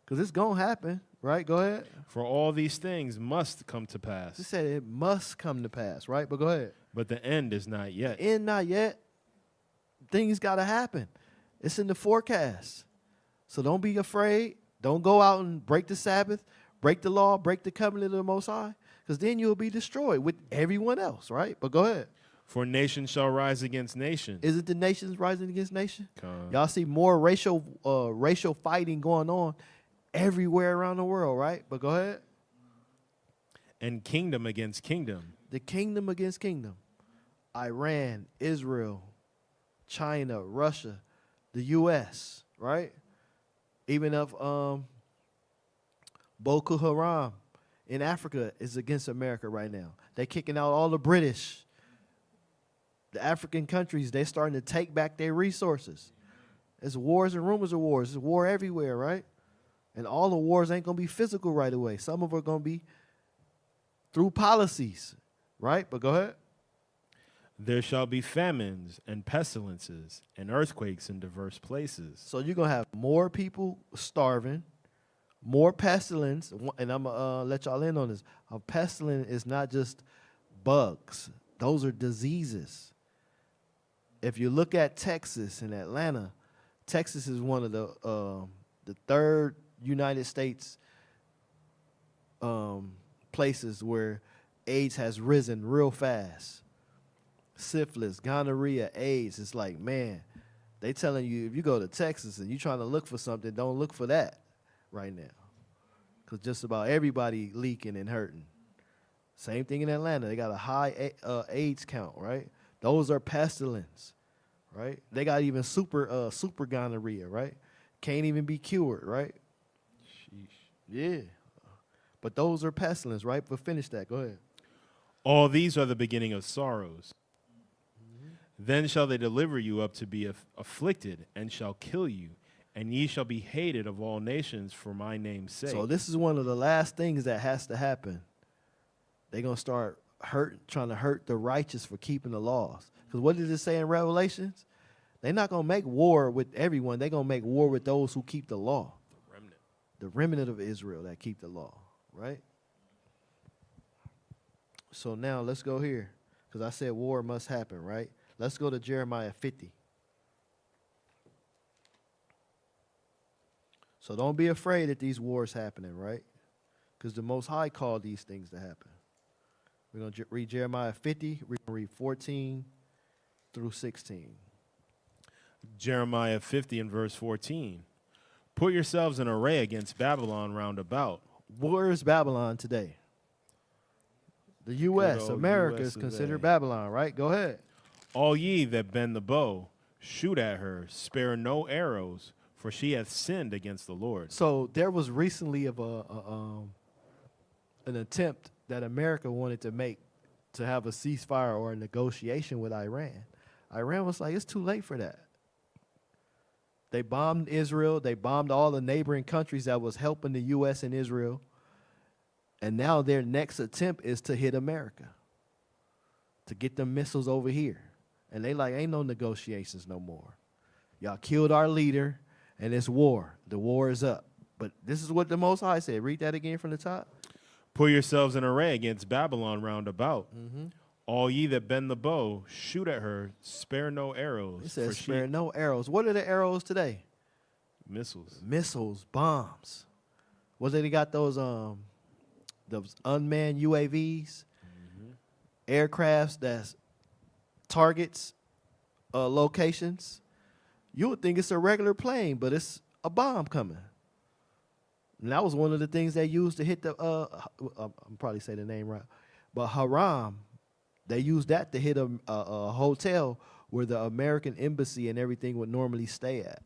because it's going to happen, right? Go ahead. For all these things must come to pass. He said it must come to pass, right? But go ahead. But the end is not yet. The end not yet. Things got to happen. It's in the forecast. So don't be afraid. Don't go out and break the Sabbath, break the law, break the covenant of the Most High, because then you'll be destroyed with everyone else, right? But go ahead. For nation shall rise against nation. Is it the nations rising against nation? Y'all see more racial fighting going on everywhere around the world, right? But go ahead. And kingdom against kingdom. The kingdom against kingdom. Iran, Israel, China, Russia, the U.S., right? Even if Boko Haram in Africa is against America right now. They're kicking out all the British. The African countries, they're starting to take back their resources. There's wars and rumors of wars. There's war everywhere, right? And all the wars ain't going to be physical right away. Some of it are going to be through policies, right? But go ahead. There shall be famines and pestilences and earthquakes in diverse places. So you're going to have more people starving, more pestilence, and I'm going to let y'all in on this. A pestilence is not just bugs. Those are diseases. If you look at Texas and Atlanta, Texas is one of the third United States places where AIDS has risen real fast. Syphilis, gonorrhea, AIDS. It's like, man, they telling you if you go to Texas and you're trying to look for something, don't look for that right now. Because just about everybody leaking and hurting. Same thing in Atlanta. They got a high AIDS count, right? Those are pestilence, right? They got even super gonorrhea, right? Can't even be cured, right? Sheesh. Yeah. But those are pestilence, right? But finish that. Go ahead. All these are the beginning of sorrows. Then shall they deliver you up to be afflicted, and shall kill you, and ye shall be hated of all nations for my name's sake. So this is one of the last things that has to happen. They're going to start trying to hurt the righteous for keeping the laws. Because what does it say in Revelations? They're not going to make war with everyone. They're going to make war with those who keep the law. The remnant of Israel that keep the law, right? So now let's go here. Because I said war must happen, right? Let's go to Jeremiah 50. So don't be afraid that these wars happening, right? Because the Most High called these things to happen. We're going to read Jeremiah 50. We're going to read 14 through 16. Jeremiah 50 and verse 14. Put yourselves in array against Babylon round about. Where is Babylon today? The U.S., old America US is considered today. Babylon, right? Go ahead. All ye that bend the bow, shoot at her, spare no arrows, for she hath sinned against the Lord. So there was recently an attempt that America wanted to make to have a ceasefire or a negotiation with Iran. Iran was like, it's too late for that. They bombed Israel. They bombed all the neighboring countries that was helping the U.S. and Israel. And now their next attempt is to hit America, to get them missiles over here. And they like, ain't no negotiations no more. Y'all killed our leader, and it's war. The war is up. But this is what the Most High said. Read that again from the top. Put yourselves in array against Babylon round about. All ye that bend the bow, shoot at her, spare no arrows. It says for spare no arrows. What are the arrows today? Missiles. Missiles, bombs. What they got those unmanned UAVs, aircrafts that's targets locations. You would think it's a regular plane, but it's a bomb coming. And that was one of the things they used to hit the, I'm probably say the name right, but Haram, they used that to hit a hotel where the American embassy and everything would normally stay at.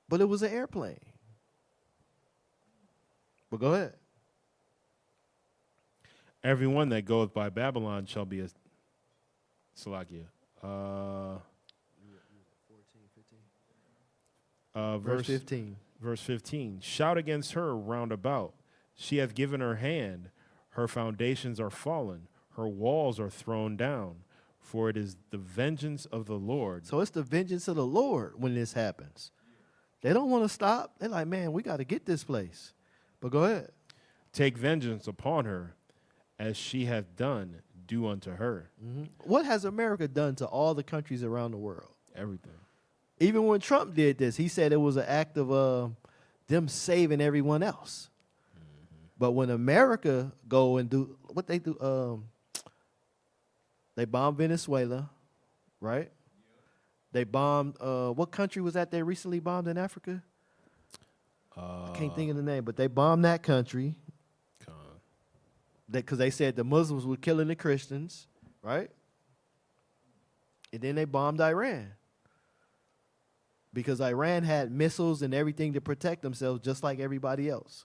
But it was an airplane. But go ahead. Everyone that goeth by Babylon shall be a Salakia. Verse 15. Verse 15. Shout against her round about. She hath given her hand. Her foundations are fallen. Her walls are thrown down. For it is the vengeance of the Lord. So it's the vengeance of the Lord when this happens. They don't want to stop. They're like, man, we got to get this place. But go ahead. Take vengeance upon her, as she hath done, do unto her. What has America done to all the countries around the world? Everything. Even when Trump did this, he said it was an act of them saving everyone else. But when America go and do what they do, they bombed Venezuela, right? They bombed, what country was that they recently bombed in Africa? I can't think of the name, but they bombed that country. Because they said the Muslims were killing the Christians, right? And then they bombed Iran. Because Iran had missiles and everything to protect themselves just like everybody else.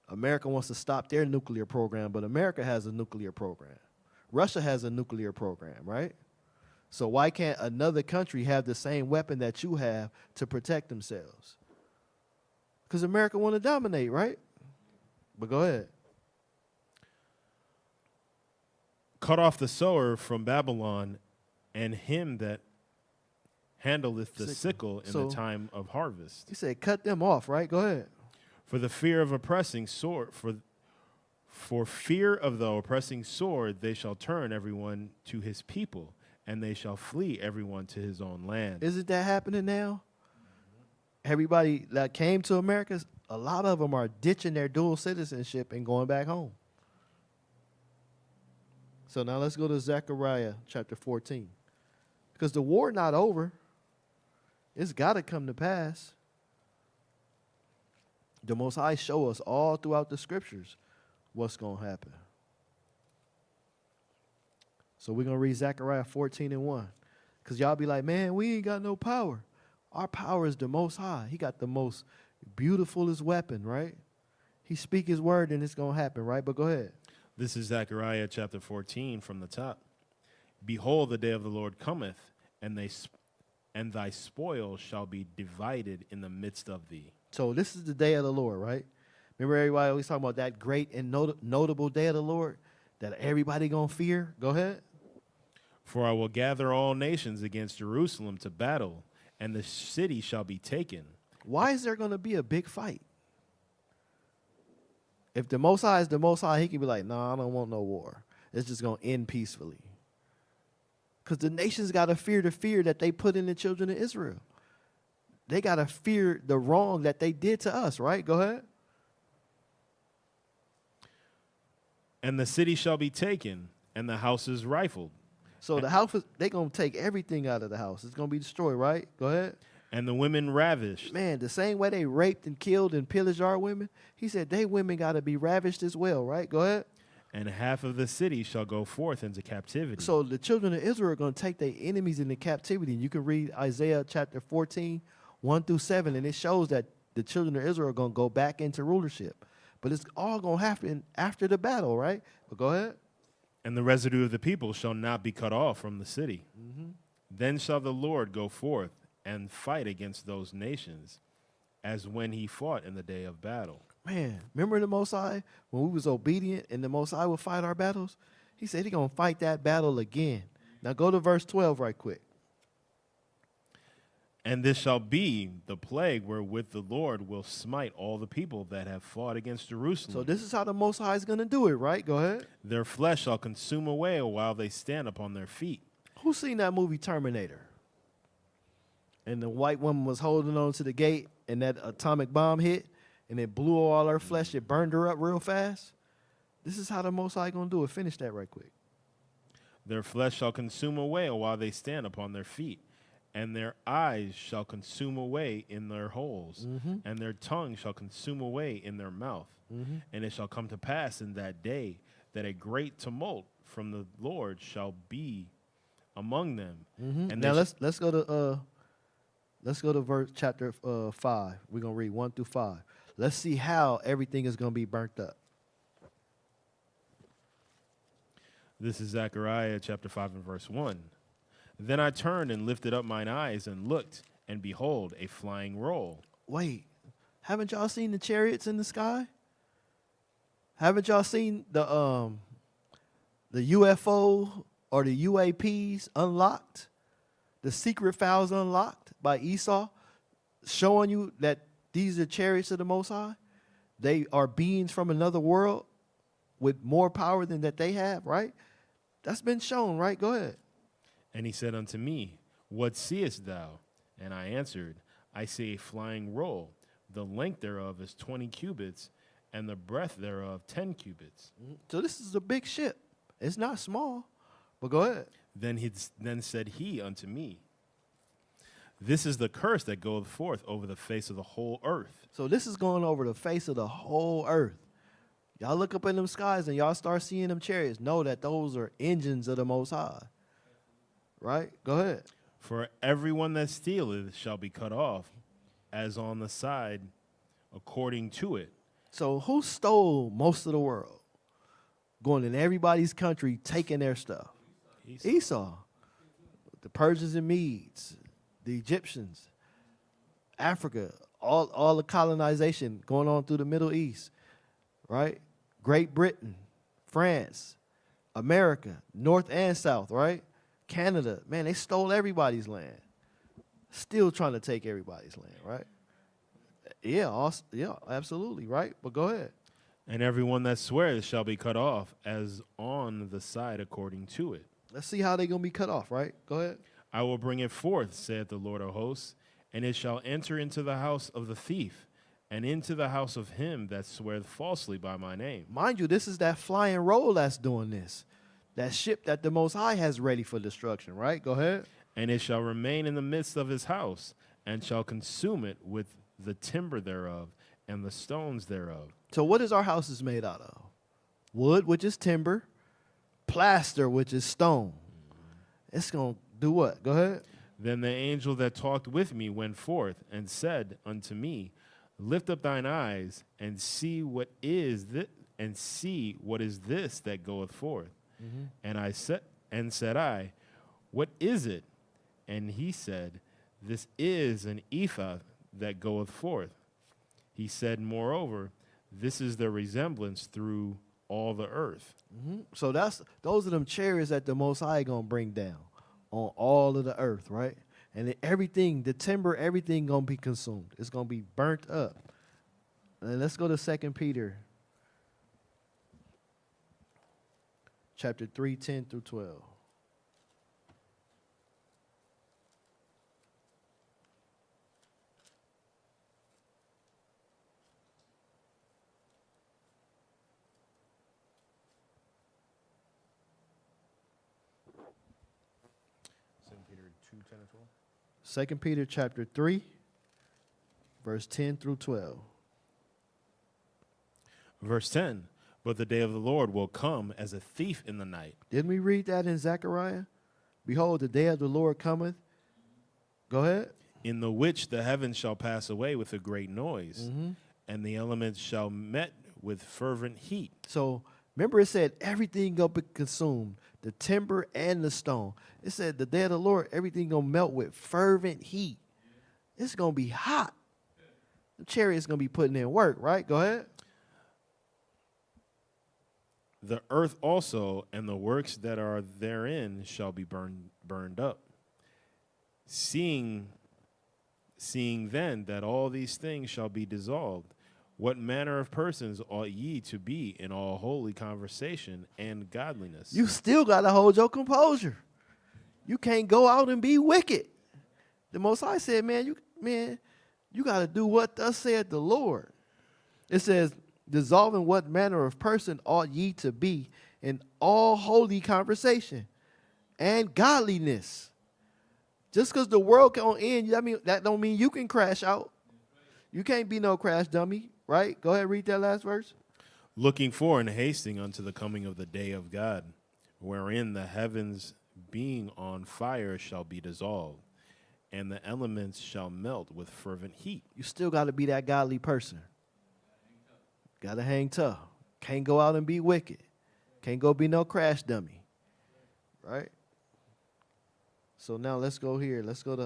America wants to stop their nuclear program, but America has a nuclear program. Russia has a nuclear program, right? So why can't another country have the same weapon that you have to protect themselves? Because America want to dominate, right? But go ahead. Cut off the sower from Babylon, and him that handleth the sickle in the time of harvest. He said, cut them off, right? Go ahead. For the fear of oppressing sword, for fear of the oppressing sword, they shall turn everyone to his people, and they shall flee everyone to his own land. Isn't that happening now? Everybody that came to America, a lot of them are ditching their dual citizenship and going back home. So now let's go to Zechariah chapter 14. Because the war not over. It's got to come to pass. The Most High show us all throughout the scriptures what's going to happen. So we're going to read Zechariah 14:1. Because y'all be like, man, we ain't got no power. Our power is the Most High. He got the most beautifulest weapon, right? He speak his word and it's going to happen, right? But go ahead. This is Zechariah chapter 14 from the top. Behold, the day of the Lord cometh, and thy spoil shall be divided in the midst of thee. So this is the day of the Lord, right? Remember everybody always talking about that great and notable day of the Lord that everybody going to fear? Go ahead. For I will gather all nations against Jerusalem to battle, and the city shall be taken. Why is there going to be a big fight? If the Most High is the Most High, he can be like, no, I don't want no war. It's just going to end peacefully. Because the nations got to fear the fear that they put in the children of Israel. They got to fear the wrong that they did to us, right? Go ahead. And the city shall be taken, and the houses rifled. So the house, they're going to take everything out of the house. It's going to be destroyed, right? Go ahead. And the women ravished. Man, the same way they raped and killed and pillaged our women, he said they women got to be ravished as well, right? Go ahead. And half of the city shall go forth into captivity. So the children of Israel are going to take their enemies into captivity. And you can read Isaiah chapter 14, 1-7, and it shows that the children of Israel are going to go back into rulership. But it's all going to happen after the battle, right? But go ahead. And the residue of the people shall not be cut off from the city. Mm-hmm. Then shall the Lord go forth and fight against those nations, as when he fought in the day of battle. Man, remember the Most High when we was obedient and the Most High would fight our battles? He said he's going to fight that battle again. Now go to verse 12 right quick. And this shall be the plague wherewith the Lord will smite all the people that have fought against Jerusalem. So this is how the Most High is going to do it, right? Go ahead. Their flesh shall consume away while they stand upon their feet. Who's seen that movie Terminator? And the white woman was holding on to the gate and that atomic bomb hit and it blew all her flesh. It burned her up real fast. This is how the Most High going to do it. Finish that right quick. Their flesh shall consume away while they stand upon their feet. And their eyes shall consume away in their holes, and their tongue shall consume away in their mouth. And it shall come to pass in that day that a great tumult from the Lord shall be among them. And now let's go to verse chapter 5. We're gonna read 1-5. Let's see how everything is gonna be burnt up. This is Zechariah chapter 5 and verse 1. Then I turned and lifted up mine eyes and looked, and behold, a flying roll. Wait, haven't y'all seen the chariots in the sky? Haven't y'all seen the UFO or the UAPs unlocked? The secret files unlocked by Esau, showing you that these are chariots of the Most High. They are beings from another world with more power than that they have, right? That's been shown, right? Go ahead. And he said unto me, What seest thou? And I answered, I see a flying roll. The length thereof is 20 cubits, and the breadth thereof 10 cubits. So this is a big ship. It's not small, but go ahead. Then said he unto me, This is the curse that goeth forth over the face of the whole earth. So this is going over the face of the whole earth. Y'all look up in them skies and y'all start seeing them chariots. Know that those are engines of the Most High. Right? Go ahead. For everyone that stealeth shall be cut off, as on the side according to it. So who stole most of the world? Going in everybody's country, taking their stuff. Esau. The Persians and Medes, the Egyptians, Africa, all the colonization going on through the Middle East, right? Great Britain, France, America, North and South, right? Canada, man, they stole everybody's land. Still trying to take everybody's land, right? Yeah, absolutely, right? But go ahead. And everyone that swears shall be cut off, as on the side according to it. Let's see how they're going to be cut off, right? Go ahead. I will bring it forth, saith the Lord of hosts, and it shall enter into the house of the thief, and into the house of him that sweareth falsely by my name. Mind you, this is that flying roll that's doing this. That ship that the Most High has ready for destruction, right? Go ahead. And it shall remain in the midst of his house, and shall consume it with the timber thereof, and the stones thereof. So what is our houses made out of? wood, which is timber, plaster, which is stone. It's going to do what? Go ahead. Then the angel that talked with me went forth and said unto me, Lift up thine eyes and see what is this, that goeth forth. And said I, What is it? And he said, This is an ephah that goeth forth. He said, Moreover, this is the resemblance through all the earth. So those are them chariots that the Most High gonna bring down on all of the earth, right? And then everything, the timber, everything gonna be consumed. It's gonna be burnt up. And let's go to 2 Peter chapter 3, 10 through 12. Peter 2, 10 and 12. 2 Peter chapter 3, verse 10 through 12. Verse 10, But the day of the Lord will come as a thief in the night. Didn't we read that in Zechariah? Behold, the day of the Lord cometh. Go ahead. In the which the heavens shall pass away with a great noise, and the elements shall met with fervent heat. So remember it said everything gonna be consumed, the timber and the stone. It said the day of the Lord, everything gonna melt with fervent heat. It's gonna be hot. The chariot's gonna be putting in work, right? Go ahead. The earth also and the works that are therein shall be burned up. Seeing then that all these things shall be dissolved, what manner of persons ought ye to be in all holy conversation and godliness? You still gotta hold your composure. You can't go out and be wicked. The Most High said, you gotta do what thus said the Lord. It says, dissolving what manner of person ought ye to be in all holy conversation and godliness. Just because the world can end, that don't mean you can crash out. You can't be no crash dummy, right? Go ahead, read that last verse. Looking for and hasting unto the coming of the day of God, wherein the heavens being on fire shall be dissolved, and the elements shall melt with fervent heat. You still got to be that godly person. Got to hang tough. Can't go out and be wicked. Can't go be no crash dummy, right? So now let's go here. Let's go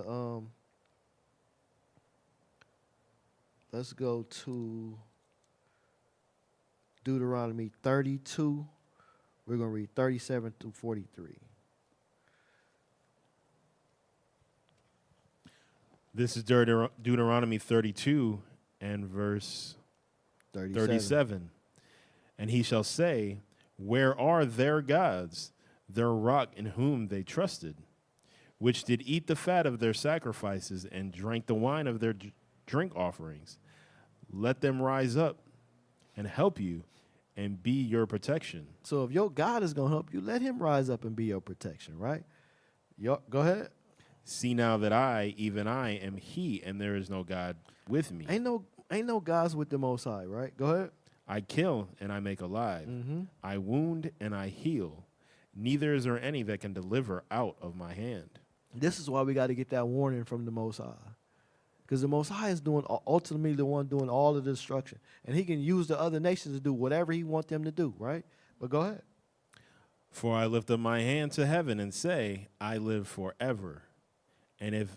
to Deuteronomy 32. We're going to read 37 through 43. This is Deuteronomy 32 and verse 37. And he shall say, Where are their gods, their rock in whom they trusted, which did eat the fat of their sacrifices and drank the wine of their drink offerings? Let them rise up and help you and be your protection. So if your God is going to help you, let him rise up and be your protection, right? Go ahead. See now that I, even I, am he, and there is no God with me. Ain't no gods with the Most High, right? Go ahead. I kill and I make alive. I wound and I heal. Neither is there any that can deliver out of my hand. This is why we got to get that warning from the Most High. Because the Most High is ultimately the one doing all of the destruction. And he can use the other nations to do whatever he wants them to do, right? But go ahead. For I lift up my hand to heaven and say, I live forever. And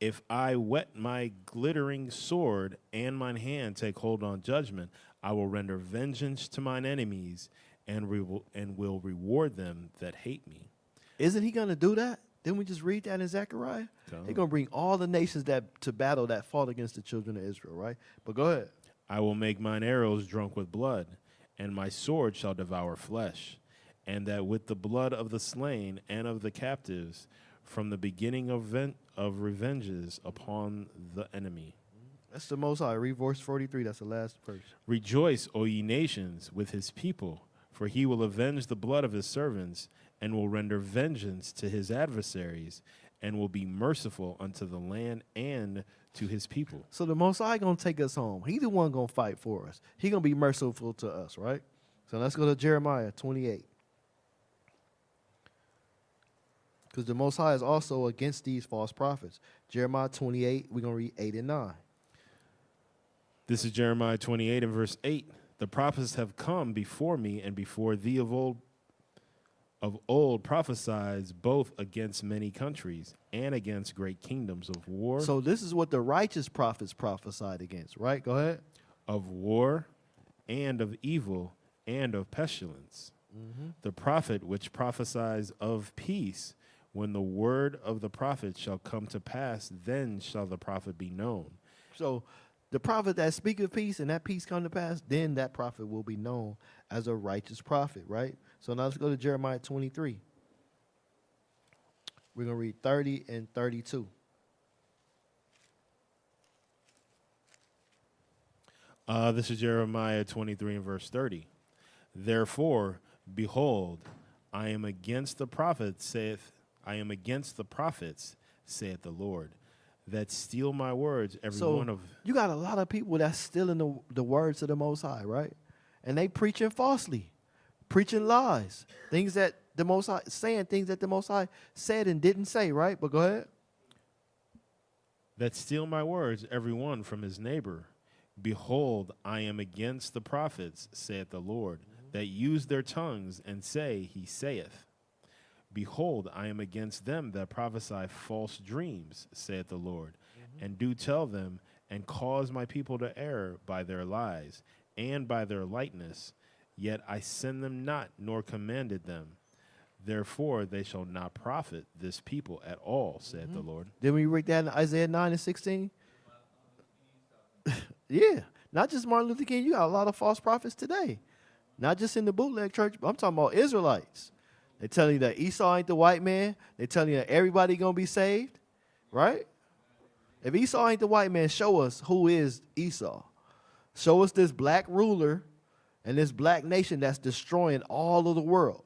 if I whet my glittering sword and mine hand take hold on judgment, I will render vengeance to mine enemies and will reward them that hate me. Isn't he going to do that? Didn't we just read that in Zechariah? He's going to bring all the nations to battle that fought against the children of Israel, right? But go ahead. I will make mine arrows drunk with blood, and my sword shall devour flesh, and that with the blood of the slain and of the captives, from the beginning of revenges upon the enemy. That's the Most High. Read verse 43. That's the last verse. Rejoice, O ye nations, with his people, for he will avenge the blood of his servants, and will render vengeance to his adversaries, and will be merciful unto the land and to his people. So the Most High going to take us home. He the one going to fight for us. He going to be merciful to us, right? So let's go to Jeremiah 28. Because the Most High is also against these false prophets. Jeremiah 28, we're going to read 8 and 9. This is Jeremiah 28 and verse 8. The prophets have come before me and before thee of old prophesies both against many countries and against great kingdoms of war. So this is what the righteous prophets prophesied against, right? Go ahead. Of war and of evil and of pestilence. Mm-hmm. The prophet which prophesies of peace, when the word of the prophet shall come to pass, then shall the prophet be known. So the prophet that speak of peace and that peace come to pass, then that prophet will be known as a righteous prophet, right? So now let's go to Jeremiah 23. We're going to read 30 and 32. This is Jeremiah 23 and verse 30. Therefore, behold, I am against the prophets, saith the Lord, that steal my words, every one of. You got a lot of people that's stealing the words of the Most High, right? And they preaching falsely, preaching lies, things that the Most High, saying things that the Most High said and didn't say, right? But go ahead. That steal my words, every one from his neighbor. Behold, I am against the prophets, saith the Lord, that use their tongues and say, he saith. Behold, I am against them that prophesy false dreams, saith the Lord, and do tell them, and cause my people to err by their lies, and by their lightness. Yet I send them not, nor commanded them. Therefore they shall not profit this people at all, saith the Lord. Then we read that in Isaiah 9 and 16. Yeah, not just Martin Luther King. You got a lot of false prophets today. Not just in the bootleg church, but I'm talking about Israelites. They telling you that Esau ain't the white man. They telling you that everybody going to be saved, right? If Esau ain't the white man, show us who is Esau. Show us this black ruler and this black nation that's destroying all of the world.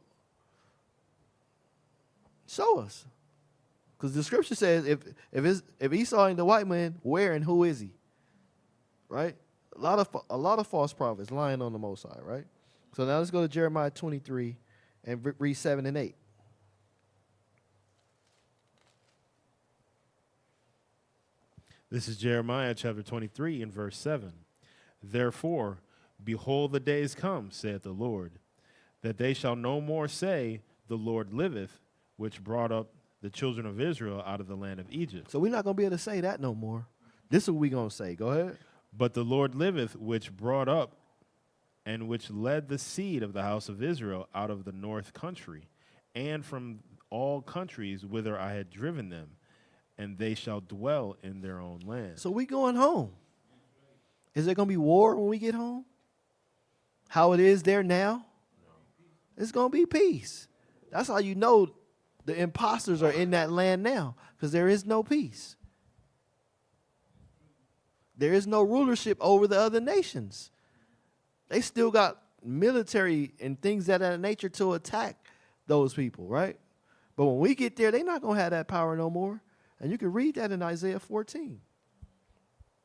Show us. Because the scripture says if Esau ain't the white man, where and who is he? Right? A lot of false prophets lying on the Most High, right? So now let's go to Jeremiah 23 and read 7 and 8. This is Jeremiah chapter 23 and verse 7. Therefore, behold, the days come, saith the Lord, that they shall no more say, the Lord liveth, which brought up the children of Israel out of the land of Egypt. So we're not going to be able to say that no more. This is what we're going to say. Go ahead. But the Lord liveth, which brought up and which led the seed of the house of Israel out of the north country, and from all countries whither I had driven them, and they shall dwell in their own land. So we going home. Is there going to be war when we get home? How it is there now? It's going to be peace. That's how you know the imposters are in that land now, because there is no peace. There is no rulership over the other nations. They still got military and things of that nature to attack those people, right? But when we get there, they're not going to have that power no more. And you can read that in Isaiah 14.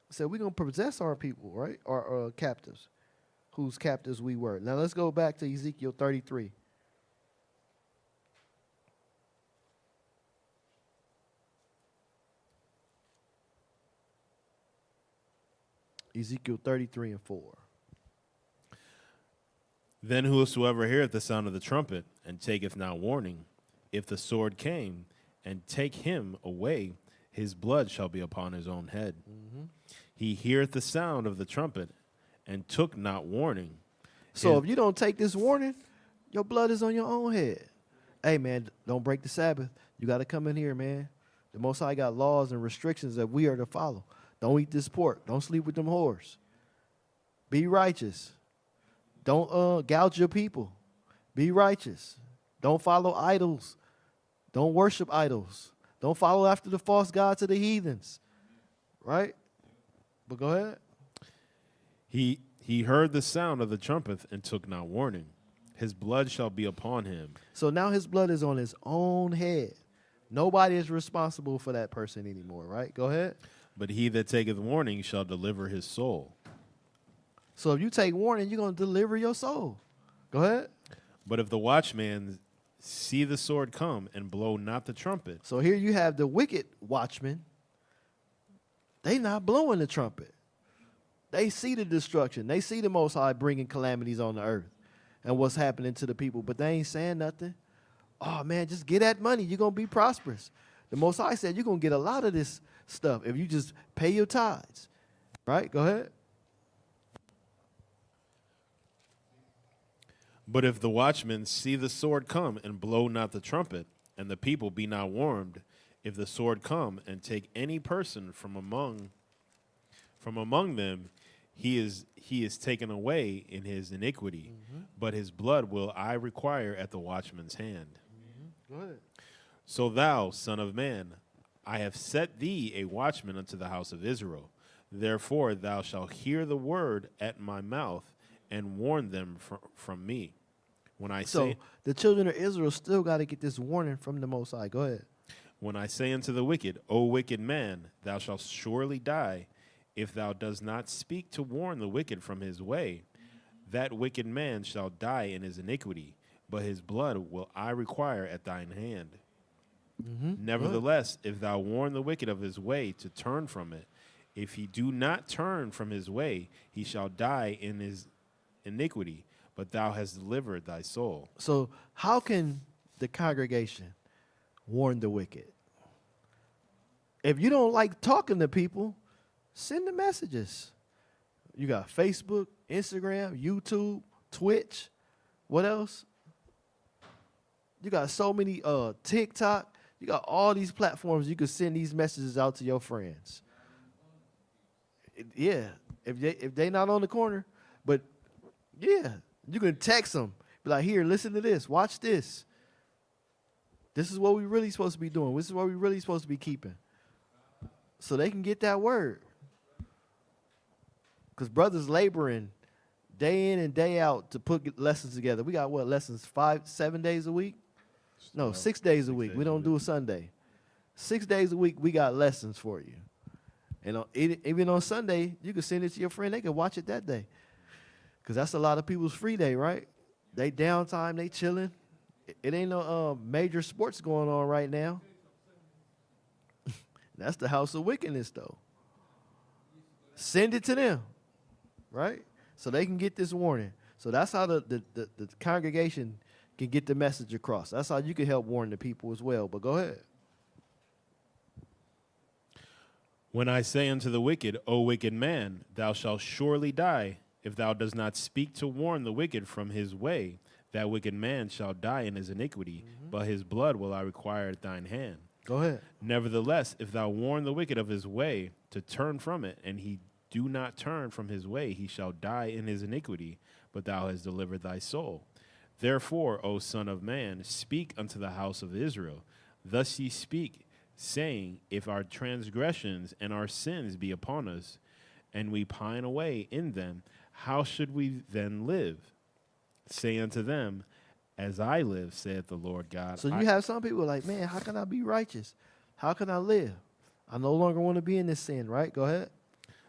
It said we're going to possess our people, right? Our captives, whose captives we were. Now let's go back to Ezekiel 33. Ezekiel 33 and 4. Then whosoever heareth the sound of the trumpet, and taketh not warning, if the sword came, and take him away, his blood shall be upon his own head. Mm-hmm. He heareth the sound of the trumpet, and took not warning. So if you don't take this warning, your blood is on your own head. Hey, man, don't break the Sabbath. You got to come in here, man. The Most High got laws and restrictions that we are to follow. Don't eat this pork. Don't sleep with them whores. Be righteous. Don't gouge your people. Be righteous. Don't follow idols. Don't worship idols. Don't follow after the false gods of the heathens. Right? But go ahead. He heard the sound of the trumpet and took not warning. His blood shall be upon him. So now his blood is on his own head. Nobody is responsible for that person anymore, right? Go ahead. But he that taketh warning shall deliver his soul. So if you take warning, you're going to deliver your soul. Go ahead. But if the watchman see the sword come and blow not the trumpet, So here you have the wicked watchmen. They not blowing the trumpet. They see the destruction. They see the Most High bringing calamities on the earth and what's happening to the people, but they ain't saying nothing. Oh, man, just get that money. You're going to be prosperous. The Most High said you're going to get a lot of this stuff if you just pay your tithes. Right? Go ahead. but if the watchman see the sword come and blow not the trumpet, and the people be not warned, if the sword come and take any person from among them, he is taken away in his iniquity, but his blood will I require at the watchman's hand. Go ahead. So thou, son of man, I have set thee a watchman unto the house of Israel. Therefore thou shalt hear the word at my mouth, and warn them from me. When I So say, the children of Israel still got to get this warning from the Most High. Go ahead. when I say unto the wicked, O wicked man, thou shalt surely die, if thou dost not speak to warn the wicked from his way, that wicked man shall die in his iniquity, but his blood will I require at thine hand. Nevertheless, if thou warn the wicked of his way to turn from it, if he do not turn from his way, he shall die in his iniquity, but thou hast delivered thy soul. So how can the congregation warn the wicked? If you don't like talking to people, send the messages. You got Facebook, Instagram, YouTube, Twitch. What else? You got so many TikTok. You got all these platforms you can send these messages out to your friends. Yeah, if they not on the corner, but yeah, you can text them. Be like, here, listen to this. Watch this. This is what we really supposed to be doing. This is what we really supposed to be keeping. So they can get that word. Because brothers laboring day in and day out to put lessons together. We got what, lessons 7 days a week? No, 6 days a week. We don't do a Sunday. 6 days a week, we got lessons for you. And even on Sunday, you can send it to your friend. They can watch it that day. Because that's a lot of people's free day, right? They downtime, they chilling. It ain't no major sports going on right now. That's the house of wickedness, though. Send it to them, right? So they can get this warning. So that's how the congregation can get the message across. That's how you can help warn the people as well. But go ahead. When I say unto the wicked, O wicked man, thou shalt surely die, if thou dost not speak to warn the wicked from his way, that wicked man shall die in his iniquity, but his blood will I require at thine hand. Go ahead. Nevertheless, if thou warn the wicked of his way to turn from it, and he do not turn from his way, he shall die in his iniquity, but thou hast delivered thy soul. Therefore, O son of man, speak unto the house of Israel. Thus ye speak, saying, if our transgressions and our sins be upon us, and we pine away in them, how should we then live? Say unto them, as I live, saith the Lord God. So you have some people like, man, how can I be righteous? How can I live? I no longer want to be in this sin, right? Go ahead.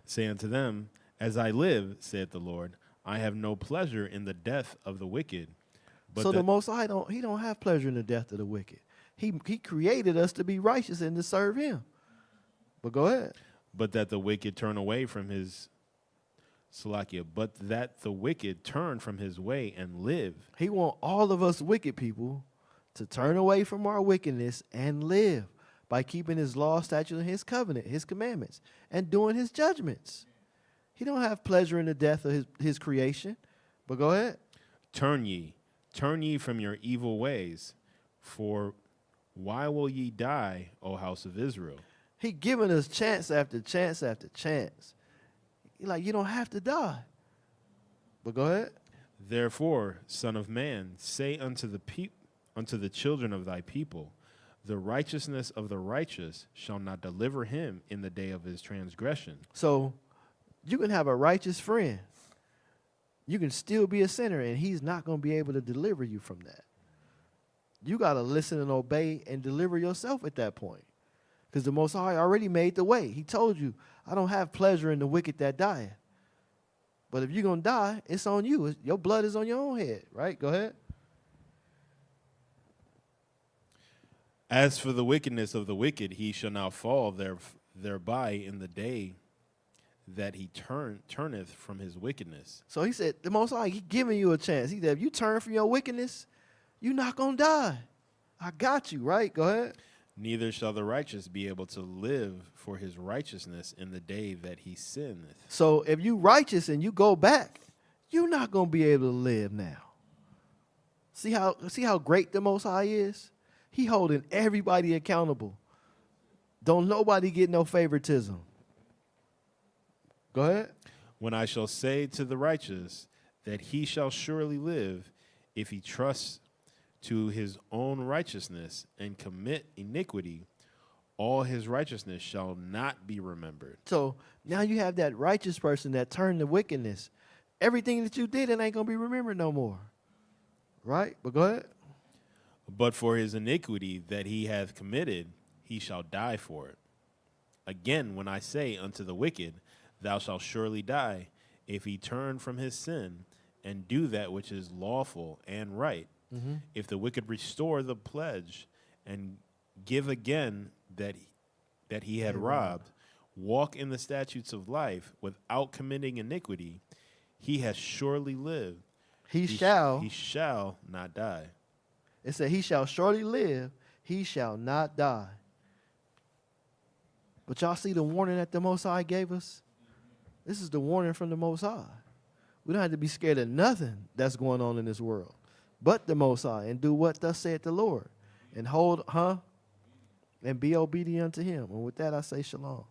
Say unto them, as I live, saith the Lord, I have no pleasure in the death of the wicked. But so the Most High don't have pleasure in the death of the wicked. He created us to be righteous and to serve him. But go ahead. But that the wicked turn away from his Salakia, but that the wicked turn from his way and live. He want all of us wicked people to turn away from our wickedness and live by keeping his law, statutes, and his covenant, his commandments, and doing his judgments. He don't have pleasure in the death of his creation. But go ahead. Turn ye from your evil ways, for why will ye die, O house of Israel? He giving us chance after chance after chance. He like, you don't have to die. But go ahead. Therefore, son of man, say unto the children of thy people, the righteousness of the righteous shall not deliver him in the day of his transgression. So you can have a righteous friend. You can still be a sinner, and he's not going to be able to deliver you from that. You got to listen and obey and deliver yourself at that point. Because the Most High already made the way. He told you, I don't have pleasure in the wicked that die. But if you're going to die, it's on you. Your blood is on your own head, right? Go ahead. As for the wickedness of the wicked, he shall not fall thereby in the day that he turneth from his wickedness. So he said, the Most High, he giving you a chance. He said, if you turn from your wickedness, you're not going to die. I got you, right? Go ahead. Neither shall the righteous be able to live for his righteousness in the day that he sinneth. So if you righteous and you go back, you're not going to be able to live now. See how great the Most High is? He holding everybody accountable. Don't nobody get no favoritism. Go ahead. When I shall say to the righteous that he shall surely live if he trusts to his own righteousness and commit iniquity, all his righteousness shall not be remembered. So now you have that righteous person that turned to wickedness. Everything that you did, it ain't going to be remembered no more. Right? But go ahead. But for his iniquity that he hath committed, he shall die for it. Again, when I say unto the wicked, thou shalt surely die, if he turn from his sin and do that which is lawful and right, if the wicked restore the pledge and give again that he had robbed, walk in the statutes of life without committing iniquity, he has surely lived. He shall not die. It said, he shall surely live, he shall not die. But y'all see the warning that the Most High gave us? This is the warning from the Most High. We don't have to be scared of nothing that's going on in this world but the Most High, and do what thus saith the Lord, and and be obedient to him. And with that, I say shalom.